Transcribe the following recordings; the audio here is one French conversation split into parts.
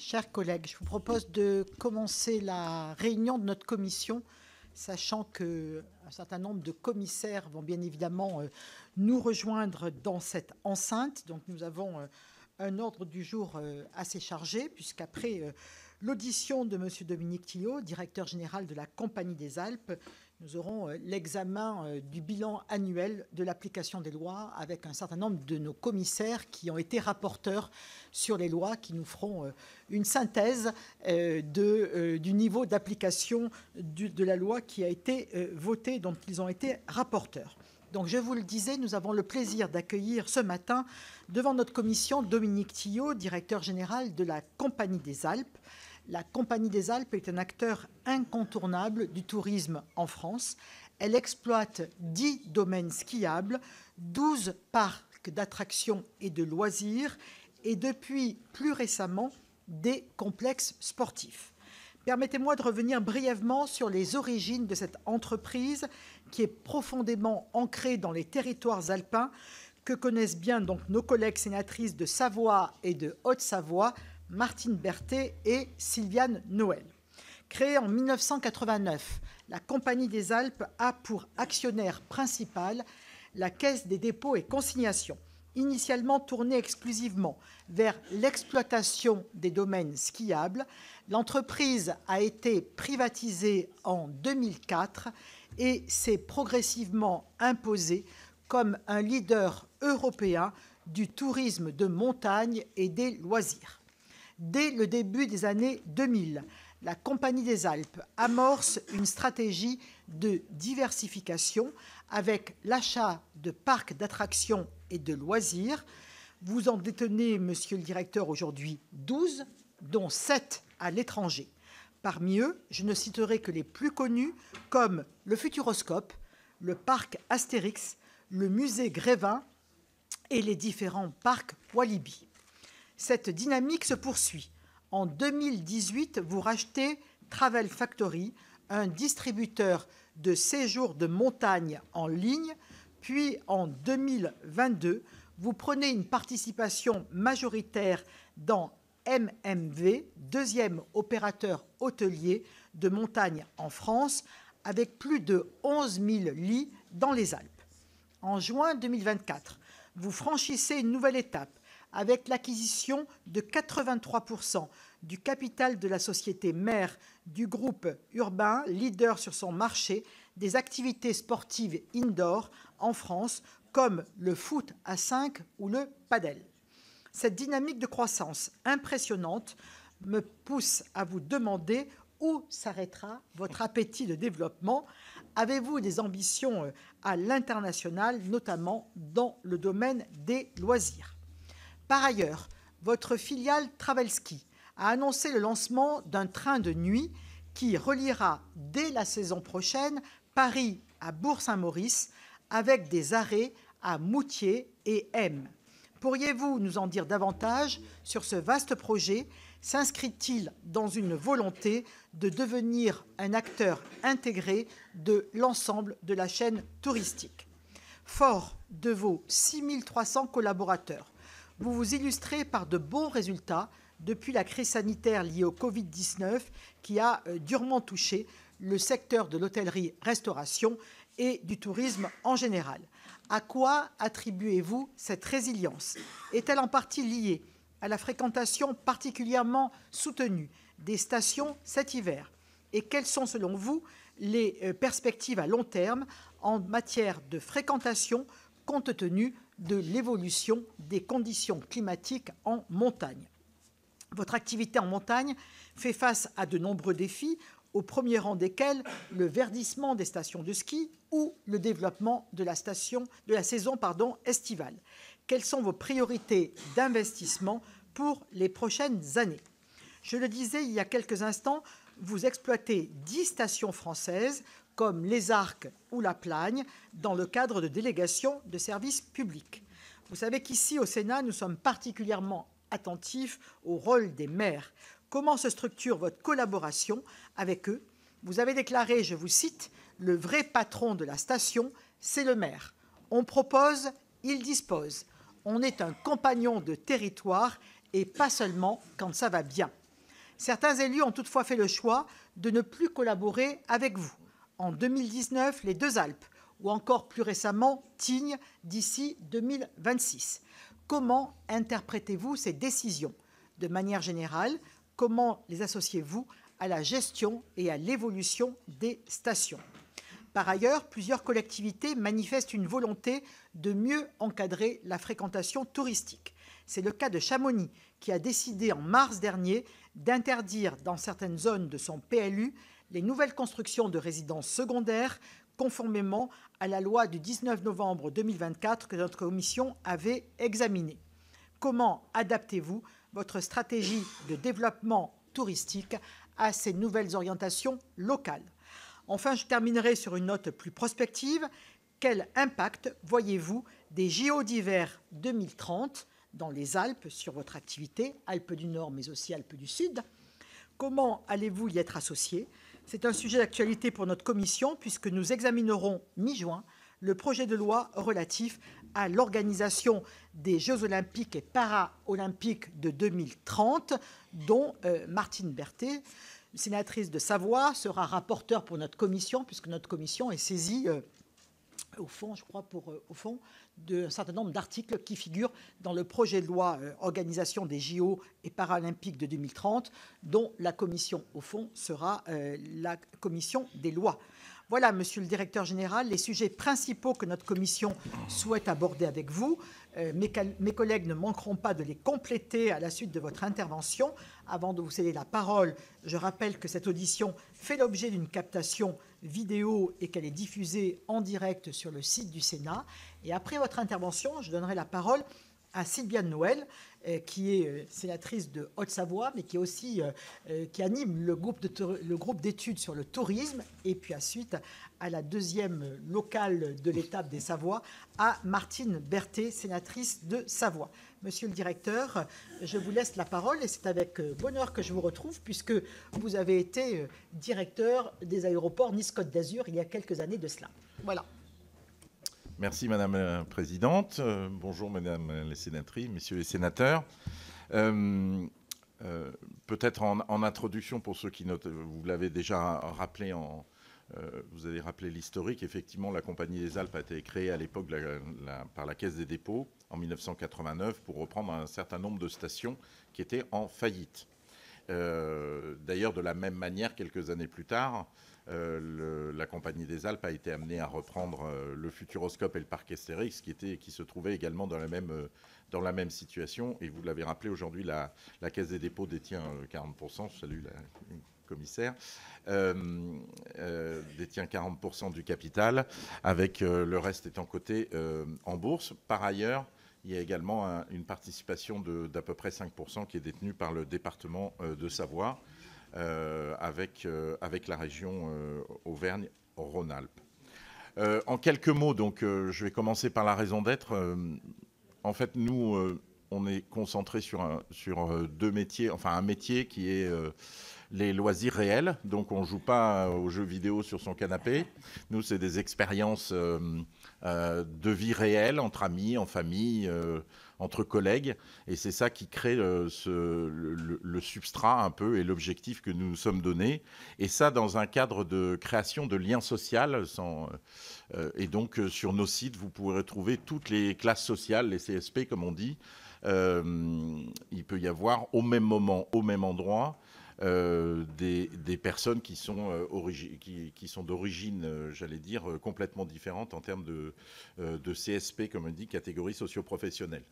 Chers collègues, je vous propose de commencer la réunion de notre commission, sachant qu'un certain nombre de commissaires vont bien évidemment nous rejoindre dans cette enceinte. Donc nous avons un ordre du jour assez chargé, puisqu'après l'audition de M. Dominique Tillot, directeur général de la Compagnie des Alpes, nous aurons l'examen du bilan annuel de l'application des lois avec un certain nombre de nos commissaires qui ont été rapporteurs sur les lois, qui nous feront une synthèse du niveau d'application de la loi qui a été votée, dont ils ont été rapporteurs. Donc, je vous le disais, nous avons le plaisir d'accueillir ce matin devant notre commission Dominique Tillot, directeur général de la Compagnie des Alpes. La Compagnie des Alpes est un acteur incontournable du tourisme en France. Elle exploite 10 domaines skiables, 12 parcs d'attractions et de loisirs et depuis plus récemment des complexes sportifs. Permettez-moi de revenir brièvement sur les origines de cette entreprise qui est profondément ancrée dans les territoires alpins que connaissent bien donc nos collègues sénatrices de Savoie et de Haute-Savoie, Martine Berthet et Sylviane Noël. Créée en 1989, la Compagnie des Alpes a pour actionnaire principal la Caisse des dépôts et consignations, initialement tournée exclusivement vers l'exploitation des domaines skiables. L'entreprise a été privatisée en 2004 et s'est progressivement imposée comme un leader européen du tourisme de montagne et des loisirs. Dès le début des années 2000, la Compagnie des Alpes amorce une stratégie de diversification avec l'achat de parcs d'attractions et de loisirs. Vous en détenez, monsieur le directeur, aujourd'hui 12, dont 7 à l'étranger. Parmi eux, je ne citerai que les plus connus, comme le Futuroscope, le parc Astérix, le musée Grévin et les différents parcs Walibi. Cette dynamique se poursuit. En 2018, vous rachetez Travel Factory, un distributeur de séjours de montagne en ligne, puis en 2022, vous prenez une participation majoritaire dans MMV, deuxième opérateur hôtelier de montagne en France, avec plus de 11 000 lits dans les Alpes. En juin 2024, vous franchissez une nouvelle étape avec l'acquisition de 83% du capital de la société mère du groupe Urbain, leader sur son marché des activités sportives indoor en France, comme le foot à 5 ou le padel. Cette dynamique de croissance impressionnante me pousse à vous demander où s'arrêtera votre appétit de développement. Avez-vous des ambitions à l'international, notamment dans le domaine des loisirs ? Par ailleurs, votre filiale Travelski a annoncé le lancement d'un train de nuit qui reliera dès la saison prochaine Paris à Bourg-Saint-Maurice avec des arrêts à Moutier et M. Pourriez-vous nous en dire davantage sur ce vaste projet? S'inscrit-il dans une volonté de devenir un acteur intégré de l'ensemble de la chaîne touristique? Fort de vos 6 300 collaborateurs, vous vous illustrez par de bons résultats depuis la crise sanitaire liée au Covid-19 qui a durement touché le secteur de l'hôtellerie-restauration et du tourisme en général. À quoi attribuez-vous cette résilience? Est-elle en partie liée à la fréquentation particulièrement soutenue des stations cet hiver? Et quelles sont, selon vous, les perspectives à long terme en matière de fréquentation compte tenu de l'évolution des conditions climatiques en montagne? Votre activité en montagne fait face à de nombreux défis, au premier rang desquels le verdissement des stations de ski ou le développement de la saison estivale. Quelles sont vos priorités d'investissement pour les prochaines années? Je le disais il y a quelques instants, vous exploitez 10 stations françaises comme les Arcs ou la Plagne dans le cadre de délégations de services publics. Vous savez qu'ici, au Sénat, nous sommes particulièrement attentifs au rôle des maires. Comment se structure votre collaboration avec eux? Vous avez déclaré, je vous cite, « Le vrai patron de la station, c'est le maire. On propose, il dispose. On est un compagnon de territoire et pas seulement quand ça va bien. » Certains élus ont toutefois fait le choix de ne plus collaborer avec vous. En 2019, les Deux Alpes, ou encore plus récemment Tignes d'ici 2026. Comment interprétez-vous ces décisions? De manière générale, comment les associez-vous à la gestion et à l'évolution des stations? Par ailleurs, plusieurs collectivités manifestent une volonté de mieux encadrer la fréquentation touristique. C'est le cas de Chamonix, qui a décidé en mars dernier d'interdire dans certaines zones de son PLU les nouvelles constructions de résidences secondaires, conformément à la loi du 19 novembre 2024 que notre commission avait examinée. Comment adaptez-vous votre stratégie de développement touristique à ces nouvelles orientations locales? Enfin, je terminerai sur une note plus prospective. Quel impact voyez-vous des JO d'hiver 2030 dans les Alpes sur votre activité, Alpes du Nord mais aussi Alpes du Sud? Comment allez-vous y être associé? C'est un sujet d'actualité pour notre commission puisque nous examinerons mi-juin le projet de loi relatif à l'organisation des Jeux olympiques et paralympiques de 2030 dont Martine Berthet, sénatrice de Savoie, sera rapporteure pour notre commission, puisque notre commission est saisie, au fond, je crois, au fond, d'un certain nombre d'articles qui figurent dans le projet de loi organisation des JO et paralympiques de 2030, dont la commission, au fond, sera la commission des lois. Voilà, monsieur le directeur général, les sujets principaux que notre commission souhaite aborder avec vous. Mes collègues ne manqueront pas de les compléter à la suite de votre intervention. Avant de vous céder la parole, je rappelle que cette audition fait l'objet d'une captation vidéo et qu'elle est diffusée en direct sur le site du Sénat. Et après votre intervention, je donnerai la parole à Sylviane Noël, qui est sénatrice de Haute-Savoie, mais qui est aussi qui anime le groupe d'études sur le tourisme, et puis ensuite à la deuxième locale de l'étape des Savoies, à Martine Berthet, sénatrice de Savoie. Monsieur le directeur, je vous laisse la parole, et c'est avec bonheur que je vous retrouve, puisque vous avez été directeur des aéroports Nice-Côte d'Azur il y a quelques années de cela. Voilà. Merci Madame la Présidente. Bonjour Mesdames les sénatrices, Messieurs les sénateurs. Peut-être en introduction, pour ceux qui notent, vous l'avez déjà rappelé, vous avez rappelé l'historique. Effectivement, la Compagnie des Alpes a été créée à l'époque par la Caisse des dépôts en 1989 pour reprendre un certain nombre de stations qui étaient en faillite. D'ailleurs, de la même manière, quelques années plus tard, la Compagnie des Alpes a été amenée à reprendre le Futuroscope et le parc Astérix, qui se trouvaient également dans la même situation. Et vous l'avez rappelé, aujourd'hui, la Caisse des dépôts détient 40%. Je salue la commissaire. Détient 40% du capital, avec le reste étant coté en bourse. Par ailleurs, il y a également une participation d'à peu près 5% qui est détenue par le département de Savoie, avec la région Auvergne-Rhône-Alpes. En quelques mots, donc, je vais commencer par la raison d'être. En fait, nous, on est concentré sur deux métiers, enfin un métier qui est les loisirs réels. Donc, on ne joue pas aux jeux vidéo sur son canapé. Nous, c'est des expériences de vie réelle, entre amis, en famille, entre collègues. Et c'est ça qui crée le substrat un peu et l'objectif que nous nous sommes donnés. Et ça, dans un cadre de création de liens sociaux. Et donc, sur nos sites, vous pourrez retrouver toutes les classes sociales, les CSP, comme on dit. Il peut y avoir au même moment, au même endroit, des personnes qui sont d'origine, j'allais dire, complètement différentes en termes de CSP, comme on dit, catégorie socio-professionnelle.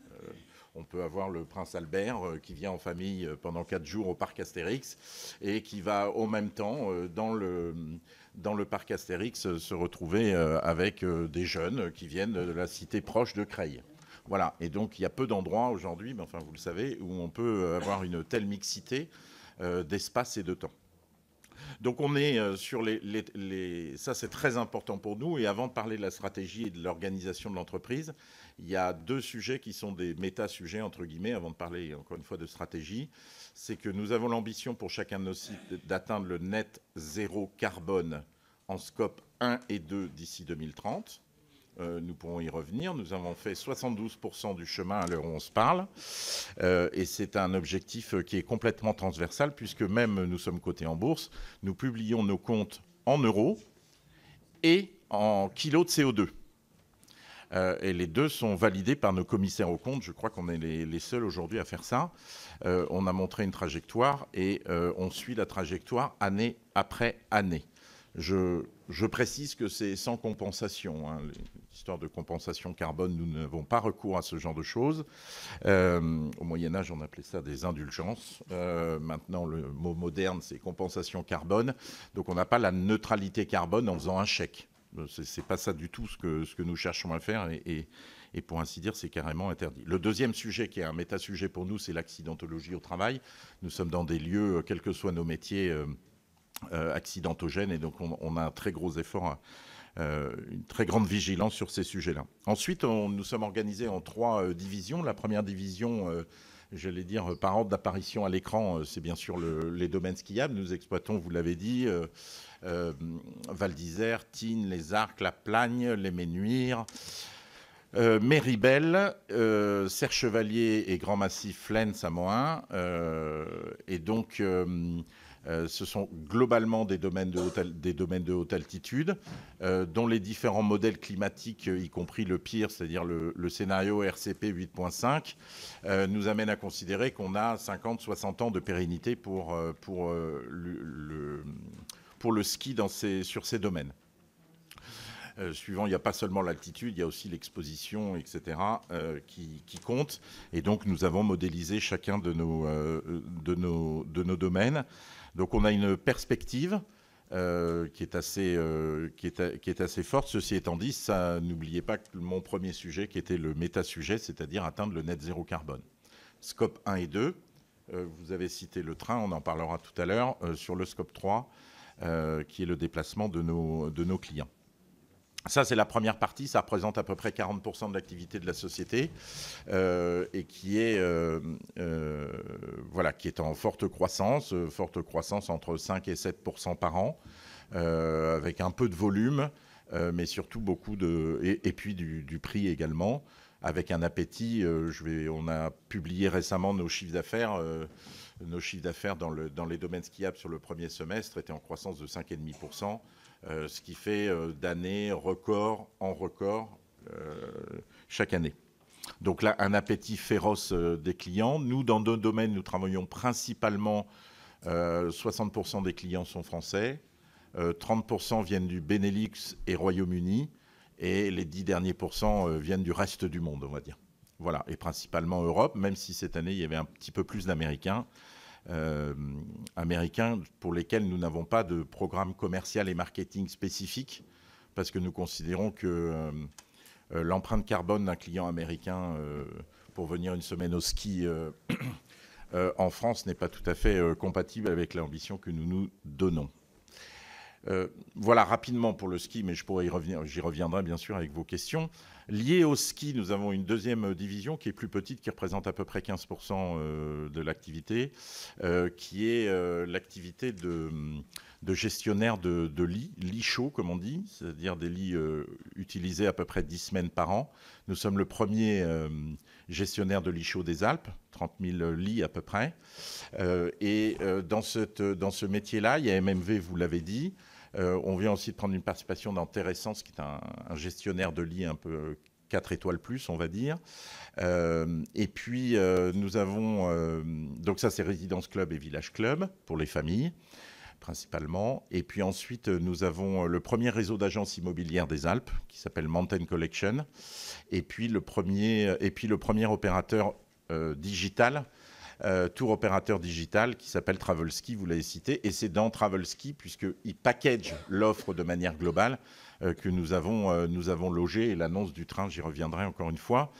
On peut avoir le prince Albert qui vient en famille pendant 4 jours au parc Astérix et qui va en même temps dans le parc Astérix se retrouver avec des jeunes qui viennent de la cité proche de Creil. Voilà, et donc il y a peu d'endroits aujourd'hui, mais enfin vous le savez, où on peut avoir une telle mixité d'espace et de temps. Donc on est sur ça c'est très important pour nous. Et avant de parler de la stratégie et de l'organisation de l'entreprise, il y a deux sujets qui sont des méta-sujets entre guillemets, avant de parler encore une fois de stratégie. C'est que nous avons l'ambition pour chacun de nos sites d'atteindre le net zéro carbone en scope 1 et 2 d'ici 2030. nous pourrons y revenir. Nous avons fait 72% du chemin à l'heure où on se parle. Et c'est un objectif qui est complètement transversal, puisque même nous sommes cotés en bourse, nous publions nos comptes en euros et en kilos de CO2. Et les deux sont validés par nos commissaires aux comptes. Je crois qu'on est les seuls aujourd'hui à faire ça. On a montré une trajectoire et on suit la trajectoire année après année. Je précise que c'est sans compensation. L'histoire de compensation carbone, nous n'avons pas recours à ce genre de choses. Au Moyen-Âge, on appelait ça des indulgences. Maintenant, le mot moderne, c'est compensation carbone. Donc, on n'a pas la neutralité carbone en faisant un chèque. C'est pas ça du tout ce que nous cherchons à faire et pour ainsi dire, c'est carrément interdit. Le deuxième sujet qui est un méta-sujet pour nous, c'est l'accidentologie au travail. Nous sommes dans des lieux, quels que soient nos métiers, accidentogènes et donc on a un très gros effort, une très grande vigilance sur ces sujets-là. Ensuite, nous sommes organisés en 3 divisions. La première division, j'allais dire, par ordre d'apparition à l'écran, c'est bien sûr les domaines skiables. Nous exploitons, vous l'avez dit, Val d'Isère, Tignes, les Arcs, la Plagne, les Ménuires, Méribel, Serre-Chevalier et Grand Massif, Flaine, Samoin. Et donc, ce sont globalement des domaines de haute altitude, dont les différents modèles climatiques, y compris le pire, c'est-à-dire le scénario RCP 8.5, nous amènent à considérer qu'on a 50-60 ans de pérennité pour le ski sur ces domaines. Suivant, il n'y a pas seulement l'altitude, il y a aussi l'exposition, etc., qui compte. Et donc, nous avons modélisé chacun de nos domaines. Donc, on a une perspective qui est assez forte. Ceci étant dit, n'oubliez pas que mon premier sujet, qui était le méta-sujet, c'est-à-dire atteindre le net zéro carbone. Scope 1 et 2, vous avez cité le train, on en parlera tout à l'heure, sur le scope 3, qui est le déplacement de nos clients. Ça, c'est la première partie. Ça représente à peu près 40% de l'activité de la société et qui est en forte croissance entre 5 et 7% par an, avec un peu de volume, mais surtout beaucoup et puis du prix également, avec un appétit. On a publié récemment nos chiffres d'affaires. Nos chiffres d'affaires dans les domaines skiables sur le premier semestre étaient en croissance de 5,5%. Ce qui fait d'année record en record chaque année. Donc là, un appétit féroce des clients. Nous, dans nos domaines, nous travaillons principalement, 60% des clients sont français, 30% viennent du Benelux et Royaume-Uni, et les 10 derniers pourcents viennent du reste du monde, on va dire. Voilà, et principalement Europe, même si cette année, il y avait un petit peu plus d'Américains. Américains pour lesquels nous n'avons pas de programme commercial et marketing spécifique, parce que nous considérons que l'empreinte carbone d'un client américain pour venir une semaine au ski en France n'est pas tout à fait compatible avec l'ambition que nous nous donnons. Voilà rapidement pour le ski, mais j'y reviendrai bien sûr avec vos questions. Lié au ski, nous avons une deuxième division qui est plus petite, qui représente à peu près 15% de l'activité, qui est l'activité de gestionnaire de lits chauds, comme on dit, c'est-à-dire des lits utilisés à peu près 10 semaines par an. Nous sommes le premier gestionnaire de lits chauds des Alpes, 30 000 lits à peu près. Dans ce métier-là, il y a MMV, vous l'avez dit. On vient aussi de prendre une participation dans Terrescence, qui est un gestionnaire de lits un peu 4 étoiles plus, on va dire. Et puis, nous avons... donc ça, c'est Résidence Club et Village Club, pour les familles, principalement. Et puis ensuite, nous avons le premier réseau d'agences immobilières des Alpes, qui s'appelle Mountain Collection. Et puis le premier opérateur digital, tour opérateur digital qui s'appelle Travelski, vous l'avez cité, et c'est dans Travelski, puisqu'il package l'offre de manière globale, que nous avons logé, et l'annonce du train, j'y reviendrai encore une fois.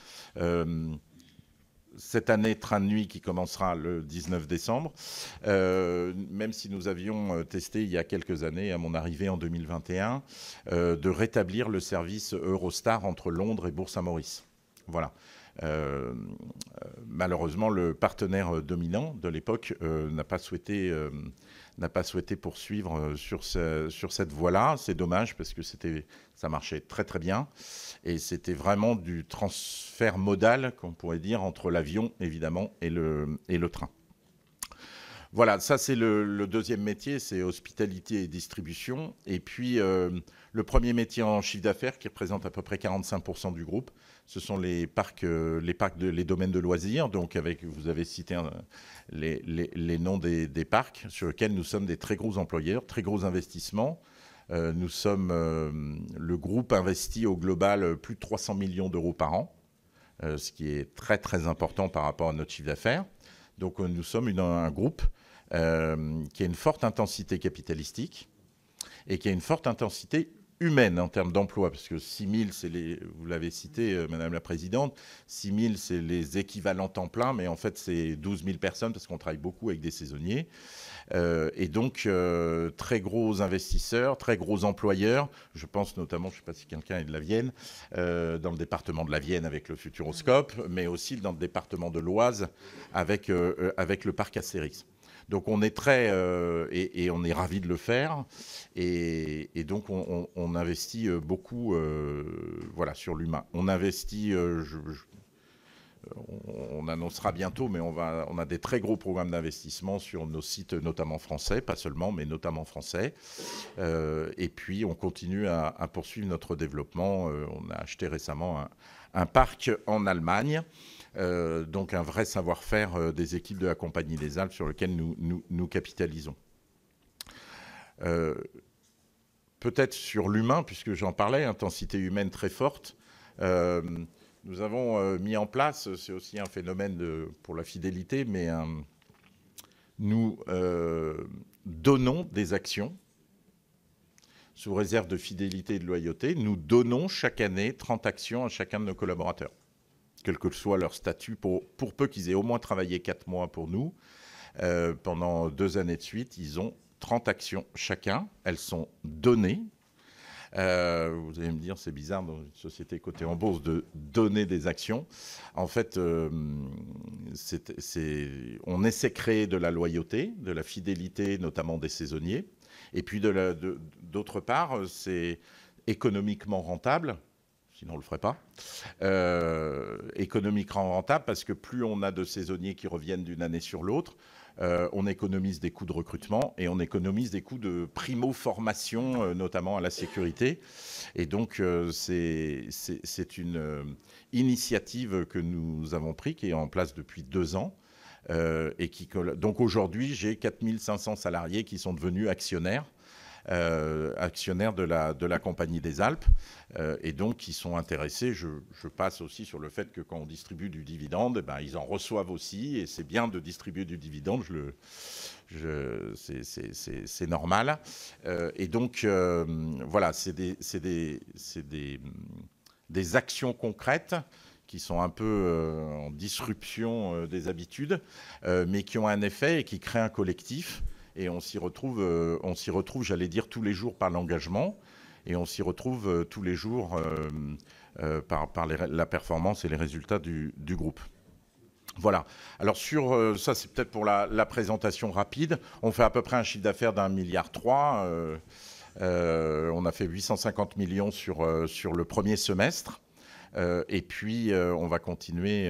Cette année, train de nuit qui commencera le 19 décembre, même si nous avions testé il y a quelques années, à mon arrivée en 2021, de rétablir le service Eurostar entre Londres et Bourg-Saint-Maurice. Voilà. Malheureusement, le partenaire dominant de l'époque n'a pas souhaité poursuivre sur cette voie-là. C'est dommage parce que ça marchait très très bien et c'était vraiment du transfert modal, qu'on pourrait dire, entre l'avion évidemment et le train. Voilà, ça c'est le deuxième métier, c'est hospitalité et distribution. Et puis le premier métier en chiffre d'affaires qui représente à peu près 45% du groupe, ce sont les domaines de loisirs. Donc vous avez cité les noms des parcs sur lesquels nous sommes des très gros employeurs, très gros investissements. Nous sommes, le groupe investit au global plus de 300 millions d'euros par an, ce qui est très très important par rapport à notre chiffre d'affaires. Donc nous sommes un groupe qui a une forte intensité capitalistique et qui a une forte intensité humaine en termes d'emploi, parce que 6 000, vous l'avez cité, Madame la Présidente, 6 000, c'est les équivalents temps plein, mais en fait, c'est 12 000 personnes, parce qu'on travaille beaucoup avec des saisonniers. Et donc, très gros investisseurs, très gros employeurs. Je pense notamment, je ne sais pas si quelqu'un est de la Vienne, dans le département de la Vienne avec le Futuroscope, mais aussi dans le département de l'Oise avec le parc Astérix. Donc on est et on est ravis de le faire et donc on investit beaucoup voilà, sur l'humain. On investit, on annoncera bientôt, mais on a des très gros programmes d'investissement sur nos sites, notamment français, pas seulement, mais notamment français. Et puis on continue à poursuivre notre développement. On a acheté récemment un parc en Allemagne. Donc un vrai savoir-faire des équipes de la Compagnie des Alpes sur lequel nous capitalisons. Peut-être sur l'humain, puisque j'en parlais, intensité humaine très forte. Nous avons mis en place, c'est aussi un phénomène pour la fidélité, mais nous donnons des actions sous réserve de fidélité et de loyauté. Nous donnons chaque année 30 actions à chacun de nos collaborateurs, quel que soit leur statut, pour peu qu'ils aient au moins travaillé 4 mois pour nous. Pendant 2 années de suite, ils ont 30 actions chacun. Elles sont données. Vous allez me dire, c'est bizarre dans une société cotée en bourse de donner des actions. En fait, on essaie de créer de la loyauté, de la fidélité, notamment des saisonniers. Et puis, d'autre part, c'est économiquement rentable. Sinon on ne le ferait pas. Économiquement rentable parce que plus on a de saisonniers qui reviennent d'une année sur l'autre, on économise des coûts de recrutement et on économise des coûts de primo-formation, notamment à la sécurité. Et donc, c'est une initiative que nous avons prise, qui est en place depuis 2 ans. Donc aujourd'hui, j'ai 4500 salariés qui sont devenus actionnaires. Actionnaires de la Compagnie des Alpes et donc qui sont intéressés. Je passe aussi sur le fait que quand on distribue du dividende, ben, ils en reçoivent aussi et c'est bien de distribuer du dividende, c'est normal. Et donc voilà, c'est des actions concrètes qui sont un peu en disruption des habitudes, mais qui ont un effet et qui créent un collectif. Et on s'y retrouve, j'allais dire, tous les jours par l'engagement. Et on s'y retrouve tous les jours par la performance et les résultats du groupe. Voilà. Alors ça, c'est peut-être pour la présentation rapide. On fait à peu près un chiffre d'affaires d'1,3 milliard. On a fait 850 millions sur le premier semestre. Et puis on va continuer,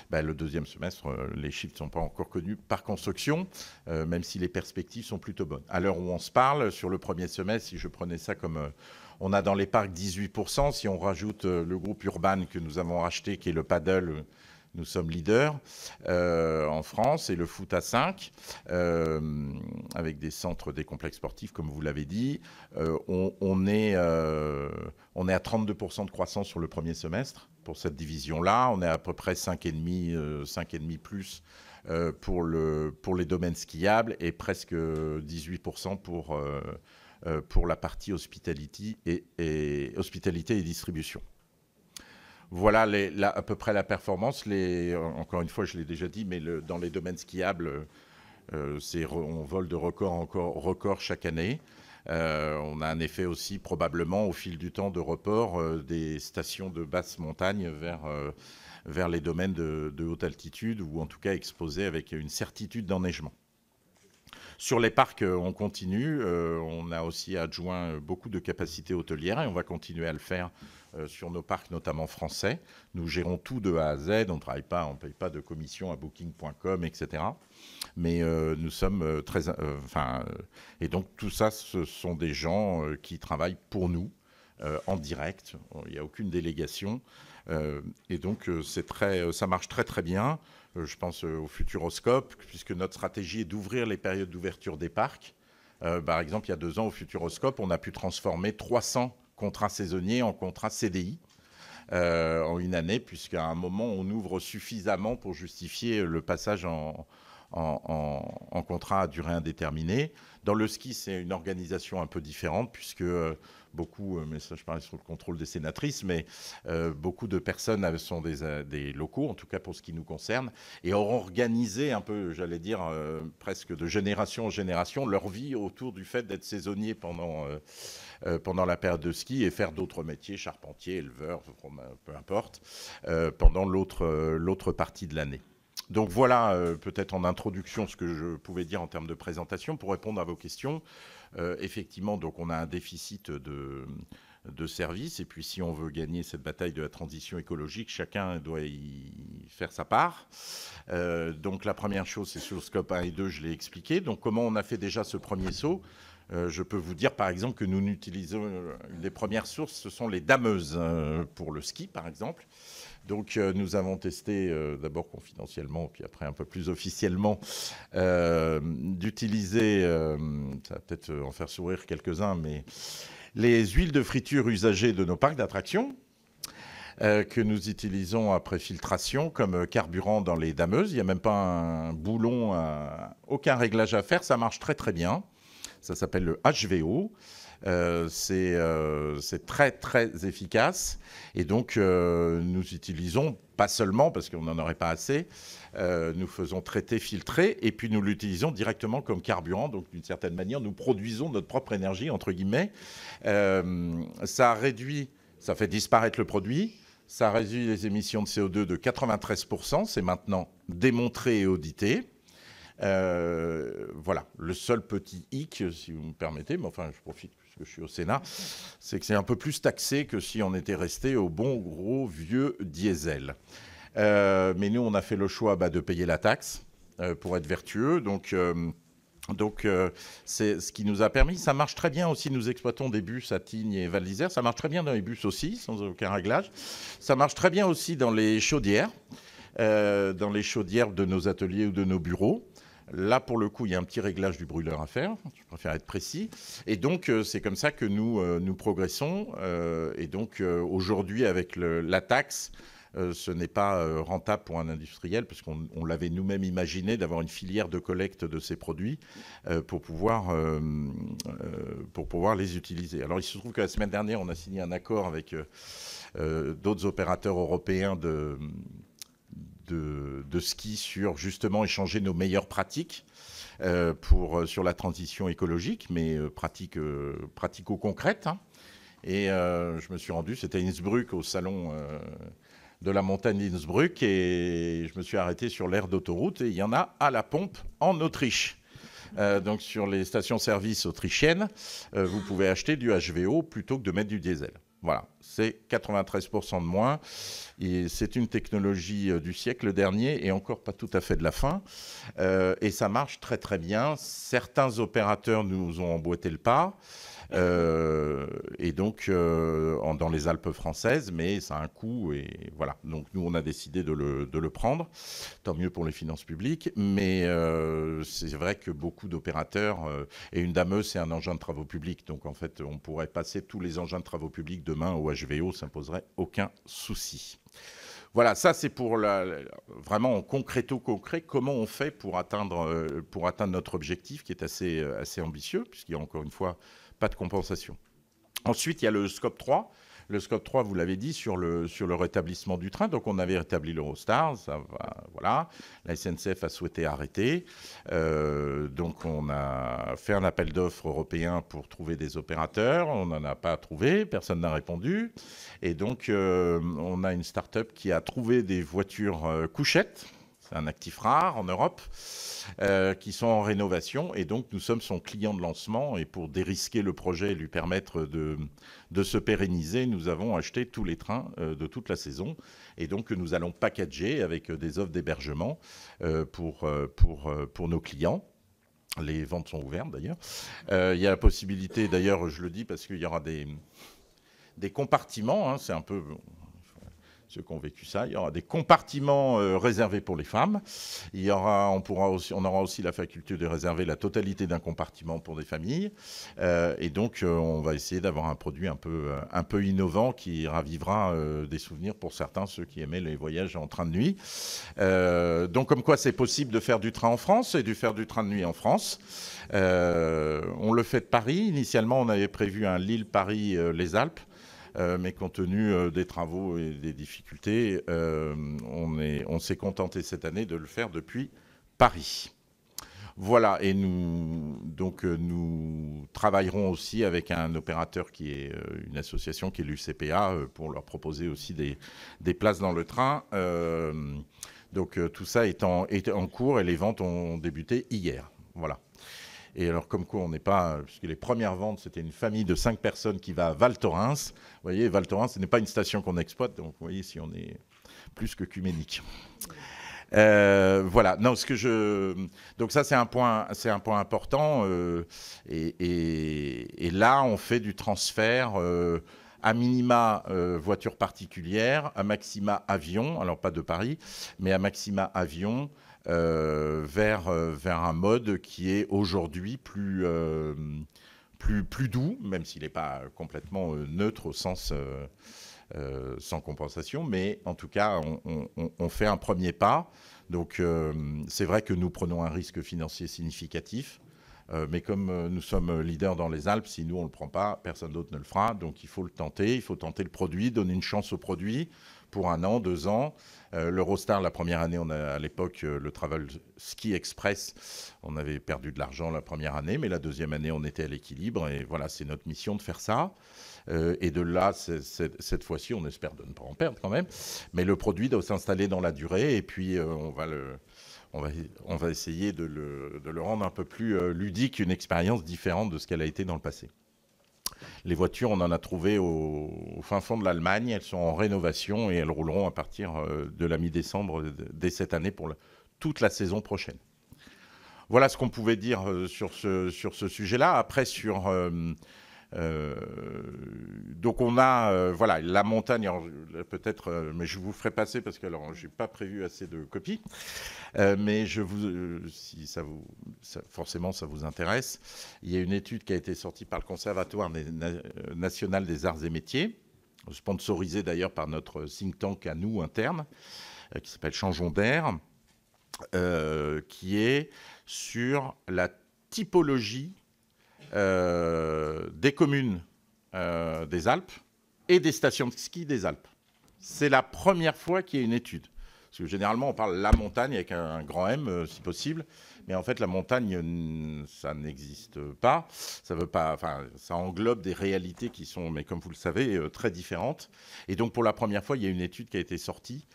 le deuxième semestre. Les chiffres ne sont pas encore connus par construction, même si les perspectives sont plutôt bonnes. À l'heure où on se parle, sur le premier semestre, si je prenais ça comme on a dans les parcs 18%, si on rajoute le groupe Urban que nous avons racheté, qui est le paddle. Nous sommes leaders en France et le foot à 5, avec des centres, des complexes sportifs, comme vous l'avez dit. On est à 32% de croissance sur le premier semestre pour cette division-là. On est à peu près 5,5 plus pour les domaines skiables et presque 18% pour la partie hospitalité et distribution. Voilà à peu près la performance. Encore une fois, je l'ai déjà dit, mais dans les domaines skiables, on vole de record chaque année. On a un effet aussi probablement au fil du temps de report des stations de basse montagne vers les domaines de haute altitude, ou en tout cas exposés avec une certitude d'enneigement. Sur les parcs, on continue. On a aussi adjoint beaucoup de capacités hôtelières et on va continuer à le faire sur nos parcs, notamment français. Nous gérons tout de A à Z. On ne travaille pas, on ne paye pas de commission à booking.com, etc. Mais nous sommes très... et donc tout ça, ce sont des gens qui travaillent pour nous en direct. Il n'y a aucune délégation. Et donc ça marche très très bien. Je pense au Futuroscope, puisque notre stratégie est d'ouvrir les périodes d'ouverture des parcs. Par exemple, il y a 2 ans, au Futuroscope, on a pu transformer 300 contrats saisonniers en contrats CDI en une année, puisqu'à un moment, on ouvre suffisamment pour justifier le passage en contrat à durée indéterminée. Dans le ski, c'est une organisation un peu différente, puisque beaucoup, mais ça je parlais sur le contrôle des sénatrices, mais beaucoup de personnes sont des locaux, en tout cas pour ce qui nous concerne, et ont organisé un peu, j'allais dire, presque de génération en génération, leur vie autour du fait d'être saisonnier pendant la période de ski et faire d'autres métiers, charpentier, éleveur, peu importe, pendant l'autre partie de l'année. Donc voilà, peut-être en introduction, ce que je pouvais dire en termes de présentation. Pour répondre à vos questions, effectivement, donc on a un déficit de services. Et puis, si on veut gagner cette bataille de la transition écologique, chacun doit y faire sa part. Donc la première chose, c'est sur le scope 1 et 2, je l'ai expliqué. Donc comment on a fait déjà ce premier saut ? Je peux vous dire, par exemple, que nous utilisons une des premières sources, ce sont les dameuses pour le ski, par exemple. Donc, nous avons testé, d'abord confidentiellement, puis après un peu plus officiellement, d'utiliser, ça va peut-être en faire sourire quelques-uns, mais les huiles de friture usagées de nos parcs d'attractions, que nous utilisons après filtration comme carburant dans les dameuses. Il n'y a même pas un boulon, aucun réglage à faire, ça marche très très bien. Ça s'appelle le HVO. C'est très très efficace, et donc nous utilisons, pas seulement parce qu'on n'en aurait pas assez, nous faisons traiter, filtrer, et puis nous l'utilisons directement comme carburant. Donc d'une certaine manière, nous produisons notre propre énergie, entre guillemets. Ça fait disparaître le produit, ça réduit les émissions de CO2 de 93%, c'est maintenant démontré et audité. Voilà, le seul petit hic, si vous me permettez, mais enfin je profite puisque je suis au Sénat, c'est que c'est un peu plus taxé que si on était resté au bon gros vieux diesel. Mais nous, on a fait le choix de payer la taxe pour être vertueux, donc c'est ce qui nous a permis. Ça marche très bien aussi, nous exploitons des bus à Tignes et Val d'Isère, ça marche très bien dans les bus aussi, sans aucun réglage. Ça marche très bien aussi dans les chaudières de nos ateliers ou de nos bureaux. Là, pour le coup, il y a un petit réglage du brûleur à faire. Je préfère être précis. Et donc, c'est comme ça que nous progressons. Et donc, aujourd'hui, avec la taxe, ce n'est pas rentable pour un industriel, parce qu'on l'avait nous-mêmes imaginé d'avoir une filière de collecte de ces produits pour pouvoir les utiliser. Alors, il se trouve que la semaine dernière, on a signé un accord avec d'autres opérateurs européens de ski sur justement échanger nos meilleures pratiques sur la transition écologique, mais pratico-concrètes. Et je me suis rendu, c'était à Innsbruck, au salon de la montagne d'Innsbruck, et je me suis arrêté sur l'aire d'autoroute, et il y en a à la pompe en Autriche. Donc sur les stations-service autrichiennes, vous pouvez acheter du HVO plutôt que de mettre du diesel. Voilà, c'est 93% de moins. Et c'est une technologie du siècle dernier et encore pas tout à fait de la fin. Et ça marche très très bien. Certains opérateurs nous ont emboîté le pas. Et donc dans les Alpes françaises, mais ça a un coût, et voilà. Donc nous, on a décidé de le prendre. Tant mieux pour les finances publiques, mais c'est vrai que beaucoup d'opérateurs, et une dameuse, c'est un engin de travaux publics, donc en fait, on pourrait passer tous les engins de travaux publics demain au HVO, ça ne poserait aucun souci. Voilà, ça c'est pour vraiment en concret, comment on fait pour atteindre notre objectif, qui est assez ambitieux, puisqu'il y a encore une fois pas de compensation. Ensuite, il y a le scope 3. le scope 3, vous l'avez dit, sur le rétablissement du train. Donc on avait rétabli l'Eurostar, voilà. La SNCF a souhaité arrêter. Donc on a fait un appel d'offres européen pour trouver des opérateurs. On n'en a pas trouvé, personne n'a répondu. Et donc on a une start-up qui a trouvé des voitures couchettes. C'est un actif rare en Europe, qui sont en rénovation. Et donc, nous sommes son client de lancement. Et pour dérisquer le projet et lui permettre de se pérenniser, nous avons acheté tous les trains de toute la saison. Et donc, nous allons packager avec des offres d'hébergement pour nos clients. Les ventes sont ouvertes, d'ailleurs. Il y a la possibilité, d'ailleurs, je le dis parce qu'il y aura des compartiments. Hein, c'est un peu... Ceux qui ont vécu ça, il y aura des compartiments réservés pour les femmes. On aura aussi la faculté de réserver la totalité d'un compartiment pour des familles. Et donc, on va essayer d'avoir un produit un peu innovant qui ravivera des souvenirs pour certains, ceux qui aimaient les voyages en train de nuit. Donc, comme quoi, c'est possible de faire du train en France et de faire du train de nuit en France. On le fait de Paris. Initialement, on avait prévu un Lille-Paris-les Alpes. Mais compte tenu des travaux et des difficultés, on s'est contenté cette année de le faire depuis Paris. Voilà, et nous travaillerons aussi avec un opérateur qui est une association qui est l'UCPA pour leur proposer aussi des places dans le train. Donc tout ça est en cours et les ventes ont débuté hier. Voilà. Et alors, comme quoi, on n'est pas... Puisque les premières ventes, c'était une famille de 5 personnes qui va à Val Thorens. Vous voyez, Val Thorens, ce n'est pas une station qu'on exploite. Donc, vous voyez, si on est plus que cuménique. Voilà. Non, donc ça, c'est un point important. Et là, on fait du transfert... à minima voiture particulière, à maxima avion, alors pas de Paris, mais à maxima avion, vers un mode qui est aujourd'hui plus doux, même s'il n'est pas complètement neutre au sens sans compensation, mais en tout cas, on fait un premier pas. Donc, c'est vrai que nous prenons un risque financier significatif. Mais comme nous sommes leaders dans les Alpes, si nous, on ne le prend pas, personne d'autre ne le fera. Donc, il faut le tenter. Il faut tenter le produit, donner une chance au produit pour 1 an, 2 ans. L'Eurostar, la première année, on a à l'époque le Travel Ski Express. On avait perdu de l'argent la première année, mais la deuxième année, on était à l'équilibre. Et voilà, c'est notre mission de faire ça. Et de là, cette fois-ci, on espère de ne pas en perdre quand même. Mais le produit doit s'installer dans la durée. Et puis, on va essayer de le rendre un peu plus ludique, une expérience différente de ce qu'elle a été dans le passé. Les voitures, on en a trouvé au fin fond de l'Allemagne. Elles sont en rénovation et elles rouleront à partir de la mi-décembre dès cette année pour toute la saison prochaine. Voilà ce qu'on pouvait dire sur ce sujet-là. Après, donc on a voilà la montagne, peut-être, mais je vous ferai passer parce que alors j'ai pas prévu assez de copies, mais si forcément ça vous intéresse, il y a une étude qui a été sortie par le Conservatoire national des arts et métiers, sponsorisée d'ailleurs par notre think tank à nous interne, qui s'appelle Changeons d'air, qui est sur la typologie des communes des Alpes et des stations de ski des Alpes. C'est la première fois qu'il y a une étude. Parce que généralement, on parle de la montagne avec un grand M, si possible. Mais en fait, la montagne, ça n'existe pas. Ça veut pas, enfin, ça englobe des réalités qui sont, mais comme vous le savez, très différentes. Et donc, pour la première fois, il y a une étude qui a été sortie,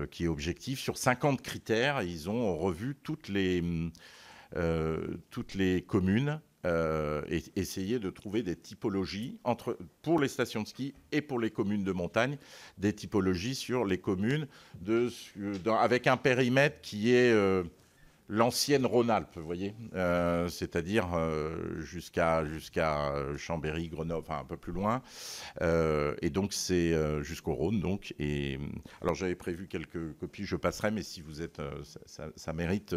qui est objective, sur 50 critères. Ils ont revu toutes les communes, et essayer de trouver des typologies pour les stations de ski et pour les communes de montagne, des typologies sur les communes avec un périmètre qui est l'ancienne Rhône-Alpes, vous voyez, c'est-à-dire jusqu'à Chambéry, Grenoble, enfin un peu plus loin, et donc c'est jusqu'au Rhône. Donc, et alors j'avais prévu quelques copies, je passerai, mais si vous êtes, ça mérite.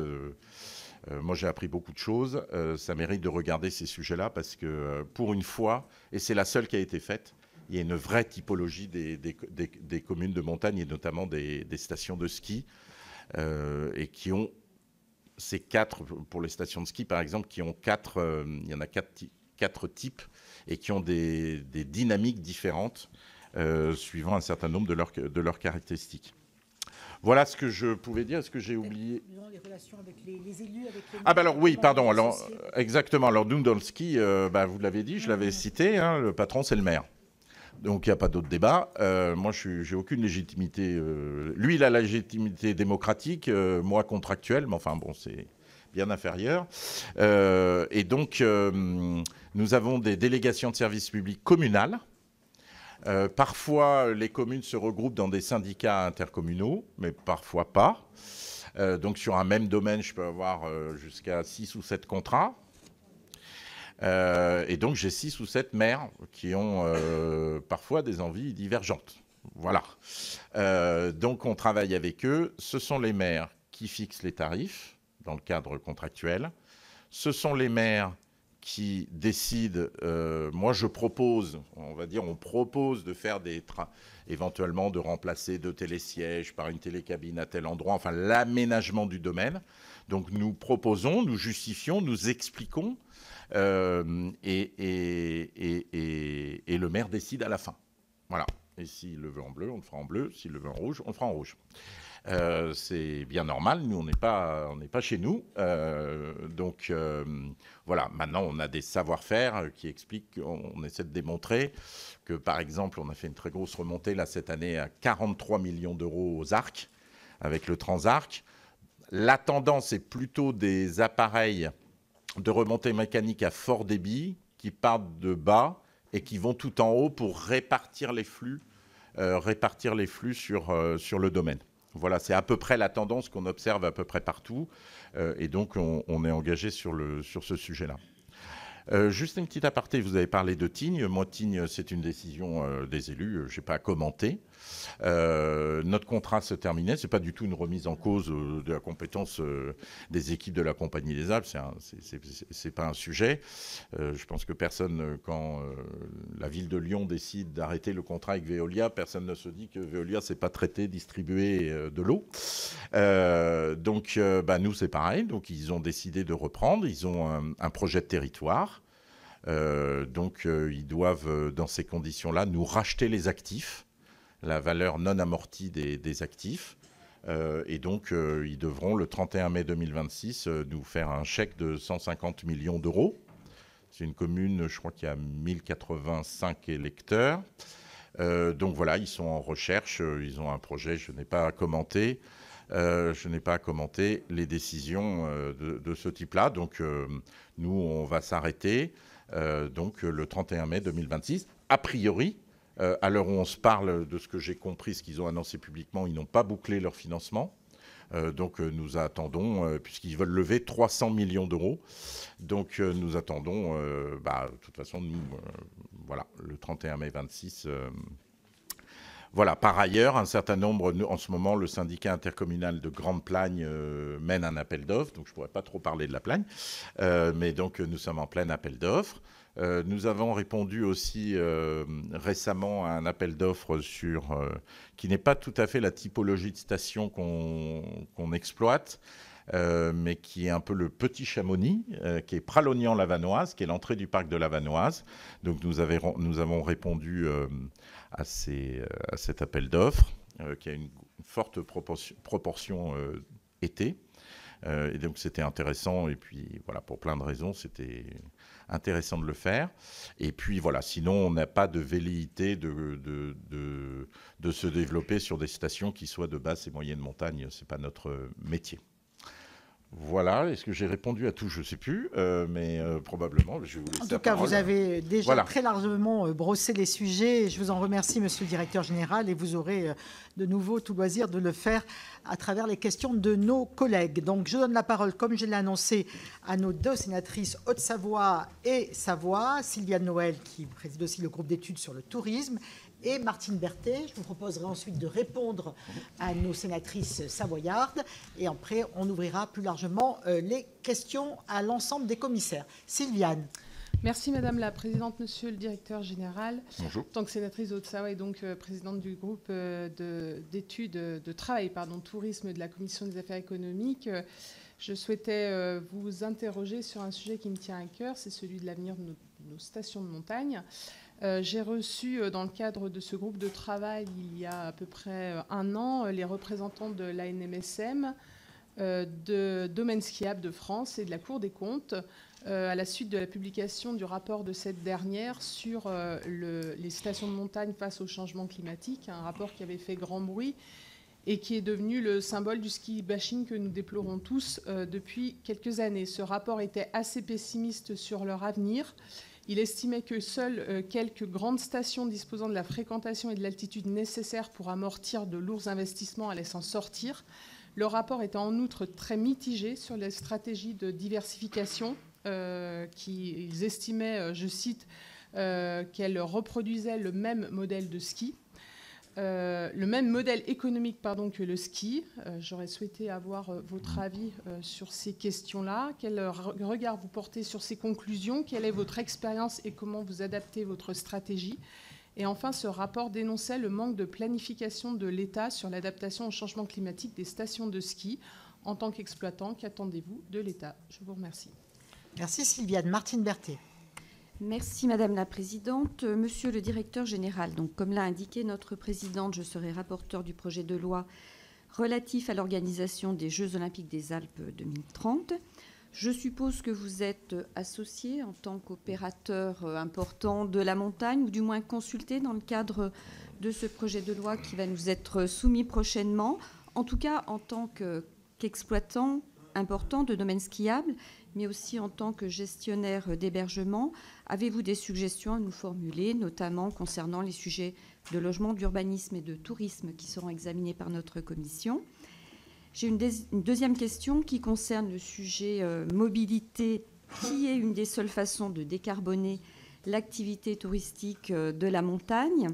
Moi, j'ai appris beaucoup de choses. Ça mérite de regarder ces sujets-là parce que, pour une fois, et c'est la seule qui a été faite, il y a une vraie typologie des communes de montagne et notamment des stations de ski et qui ont ces 4, pour les stations de ski par exemple, qui ont il y en a 4 types et qui ont des dynamiques différentes suivant un certain nombre de leurs caractéristiques. Voilà ce que je pouvais dire. Est-ce que j'ai oublié les relations avec les élus, avec les alors oui, pardon. Alors, exactement. Alors, nous, dans le ski, vous l'avez dit, je l'avais cité, hein, le patron, c'est le maire. Donc, il n'y a pas d'autre débat. Moi, je n'ai aucune légitimité. Lui, il a la légitimité démocratique, moi, contractuelle, mais enfin, bon, c'est bien inférieur. Et donc, nous avons des délégations de services publics communales. Parfois, les communes se regroupent dans des syndicats intercommunaux, mais parfois pas. Donc, sur un même domaine, je peux avoir jusqu'à 6 ou 7 contrats. Et donc, j'ai 6 ou 7 maires qui ont parfois des envies divergentes. Voilà. Donc, on travaille avec eux. Ce sont les maires qui fixent les tarifs dans le cadre contractuel. Ce sont les maires qui décide, moi je propose, on propose de faire éventuellement de remplacer 2 télésièges par une télécabine à tel endroit, enfin l'aménagement du domaine. Donc nous proposons, nous justifions, nous expliquons, et le maire décide à la fin. Voilà. Et s'il le veut en bleu, on le fera en bleu. S'il le veut en rouge, on le fera en rouge. C'est bien normal. Nous, on n'est pas chez nous. Donc, voilà. Maintenant, on a des savoir-faire qui expliquent, on essaie de démontrer que, par exemple, on a fait une très grosse remontée là cette année à 43 millions d'euros aux arcs, avec le Transarc. La tendance est plutôt des appareils de remontée mécanique à fort débit qui partent de bas et qui vont tout en haut pour répartir les flux sur le domaine. Voilà, c'est à peu près la tendance qu'on observe à peu près partout. Et donc, on est engagé sur ce sujet-là. Juste une petite aparté, vous avez parlé de Tignes. Moi, Tignes, c'est une décision des élus, je n'ai pas à commenter. Notre contrat se terminait, ce n'est pas du tout une remise en cause de la compétence des équipes de la Compagnie des Alpes, c'est pas un sujet. Je pense que personne, quand la ville de Lyon décide d'arrêter le contrat avec Veolia, personne ne se dit que Veolia ne sait pas traiter, distribuer de l'eau. Donc, nous, c'est pareil. Donc, ils ont décidé de reprendre. Ils ont un projet de territoire. Donc, ils doivent, dans ces conditions-là, nous racheter les actifs, la valeur non amortie des actifs. Et donc, ils devront, le 31 mai 2026, nous faire un chèque de 150 millions d'euros. C'est une commune, je crois qu'il y a 1085 électeurs. Donc, voilà, ils sont en recherche. Ils ont un projet, je n'ai pas à commenter. Les décisions de ce type-là. Donc, nous, on va s'arrêter donc le 31 mai 2026. A priori, à l'heure où on se parle, de ce que j'ai compris, ce qu'ils ont annoncé publiquement, ils n'ont pas bouclé leur financement. Donc, nous attendons, puisqu'ils veulent lever 300 millions d'euros. Donc, nous attendons, de toute façon, nous, voilà, le 31 mai 26... Voilà. Par ailleurs, un certain nombre, en ce moment, le syndicat intercommunal de Grande Plagne mène un appel d'offres, donc je ne pourrais pas trop parler de la Plagne, mais donc nous sommes en plein appel d'offres. Nous avons répondu aussi récemment à un appel d'offres qui n'est pas tout à fait la typologie de station qu'on exploite, mais qui est un peu le petit Chamonix, qui est Pralognan-Lavanoise, qui est l'entrée du parc de Lavanoise. Donc nous avons répondu à cet appel d'offres, qui a une forte proportion été. Et donc c'était intéressant, et puis voilà, pour plein de raisons, c'était intéressant de le faire. Et puis voilà, sinon on n'a pas de velléité de se développer sur des stations qui soient de basse et moyenne montagne, c'est pas notre métier. Voilà, est-ce que j'ai répondu à tout? Je ne sais plus, mais probablement. Je vais vous laisser en tout cas, vous avez déjà très largement brossé les sujets. Je vous en remercie, monsieur le directeur général, et vous aurez de nouveau tout loisir de le faire à travers les questions de nos collègues. Donc, je donne la parole, comme je l'ai annoncé, à nos 2 sénatrices Haute-Savoie et Savoie, Sylviane Noël, qui préside aussi le groupe d'études sur le tourisme, et Martine Berthet. Je vous proposerai ensuite de répondre à nos sénatrices savoyardes. Et après, on ouvrira plus largement les questions à l'ensemble des commissaires. Sylviane. Merci Madame la Présidente, Monsieur le Directeur Général. Bonjour. En tant que sénatrice de Haute-Savoie et donc présidente du groupe d'études de travail, tourisme de la Commission des affaires économiques, je souhaitais vous interroger sur un sujet qui me tient à cœur, c'est celui de l'avenir de nos stations de montagne. J'ai reçu, dans le cadre de ce groupe de travail, il y a à peu près 1 an, les représentants de l'ANMSM, de Domaines skiables de France et de la Cour des comptes, à la suite de la publication du rapport de cette dernière sur les stations de montagne face au changement climatique, un rapport qui avait fait grand bruit et qui est devenu le symbole du ski bashing que nous déplorons tous depuis quelques années. Ce rapport était assez pessimiste sur leur avenir. Il estimait que seules quelques grandes stations disposant de la fréquentation et de l'altitude nécessaires pour amortir de lourds investissements allaient s'en sortir. Le rapport était en outre très mitigé sur les stratégies de diversification qu'ils estimaient, je cite, qu'elles reproduisaient le même modèle de ski. Le même modèle économique que le ski. J'aurais souhaité avoir votre avis sur ces questions-là. Quel regard vous portez sur ces conclusions? Quelle est votre expérience et comment vous adaptez votre stratégie? Et enfin, ce rapport dénonçait le manque de planification de l'État sur l'adaptation au changement climatique des stations de ski. En tant qu'exploitant, qu'attendez-vous de l'État? Je vous remercie. Merci Sylviane. Martine Berthet. Merci Madame la Présidente. Monsieur le Directeur Général, donc, comme l'a indiqué notre Présidente, je serai rapporteure du projet de loi relatif à l'organisation des Jeux Olympiques des Alpes 2030. Je suppose que vous êtes associé en tant qu'opérateur important de la montagne, ou du moins consulté dans le cadre de ce projet de loi qui va nous être soumis prochainement, en tout cas en tant qu'exploitant important de domaines skiables, mais aussi en tant que gestionnaire d'hébergement. Avez-vous des suggestions à nous formuler, notamment concernant les sujets de logement, d'urbanisme et de tourisme qui seront examinés par notre commission? J'ai une deuxième question qui concerne le sujet mobilité, qui est une des seules façons de décarboner l'activité touristique de la montagne.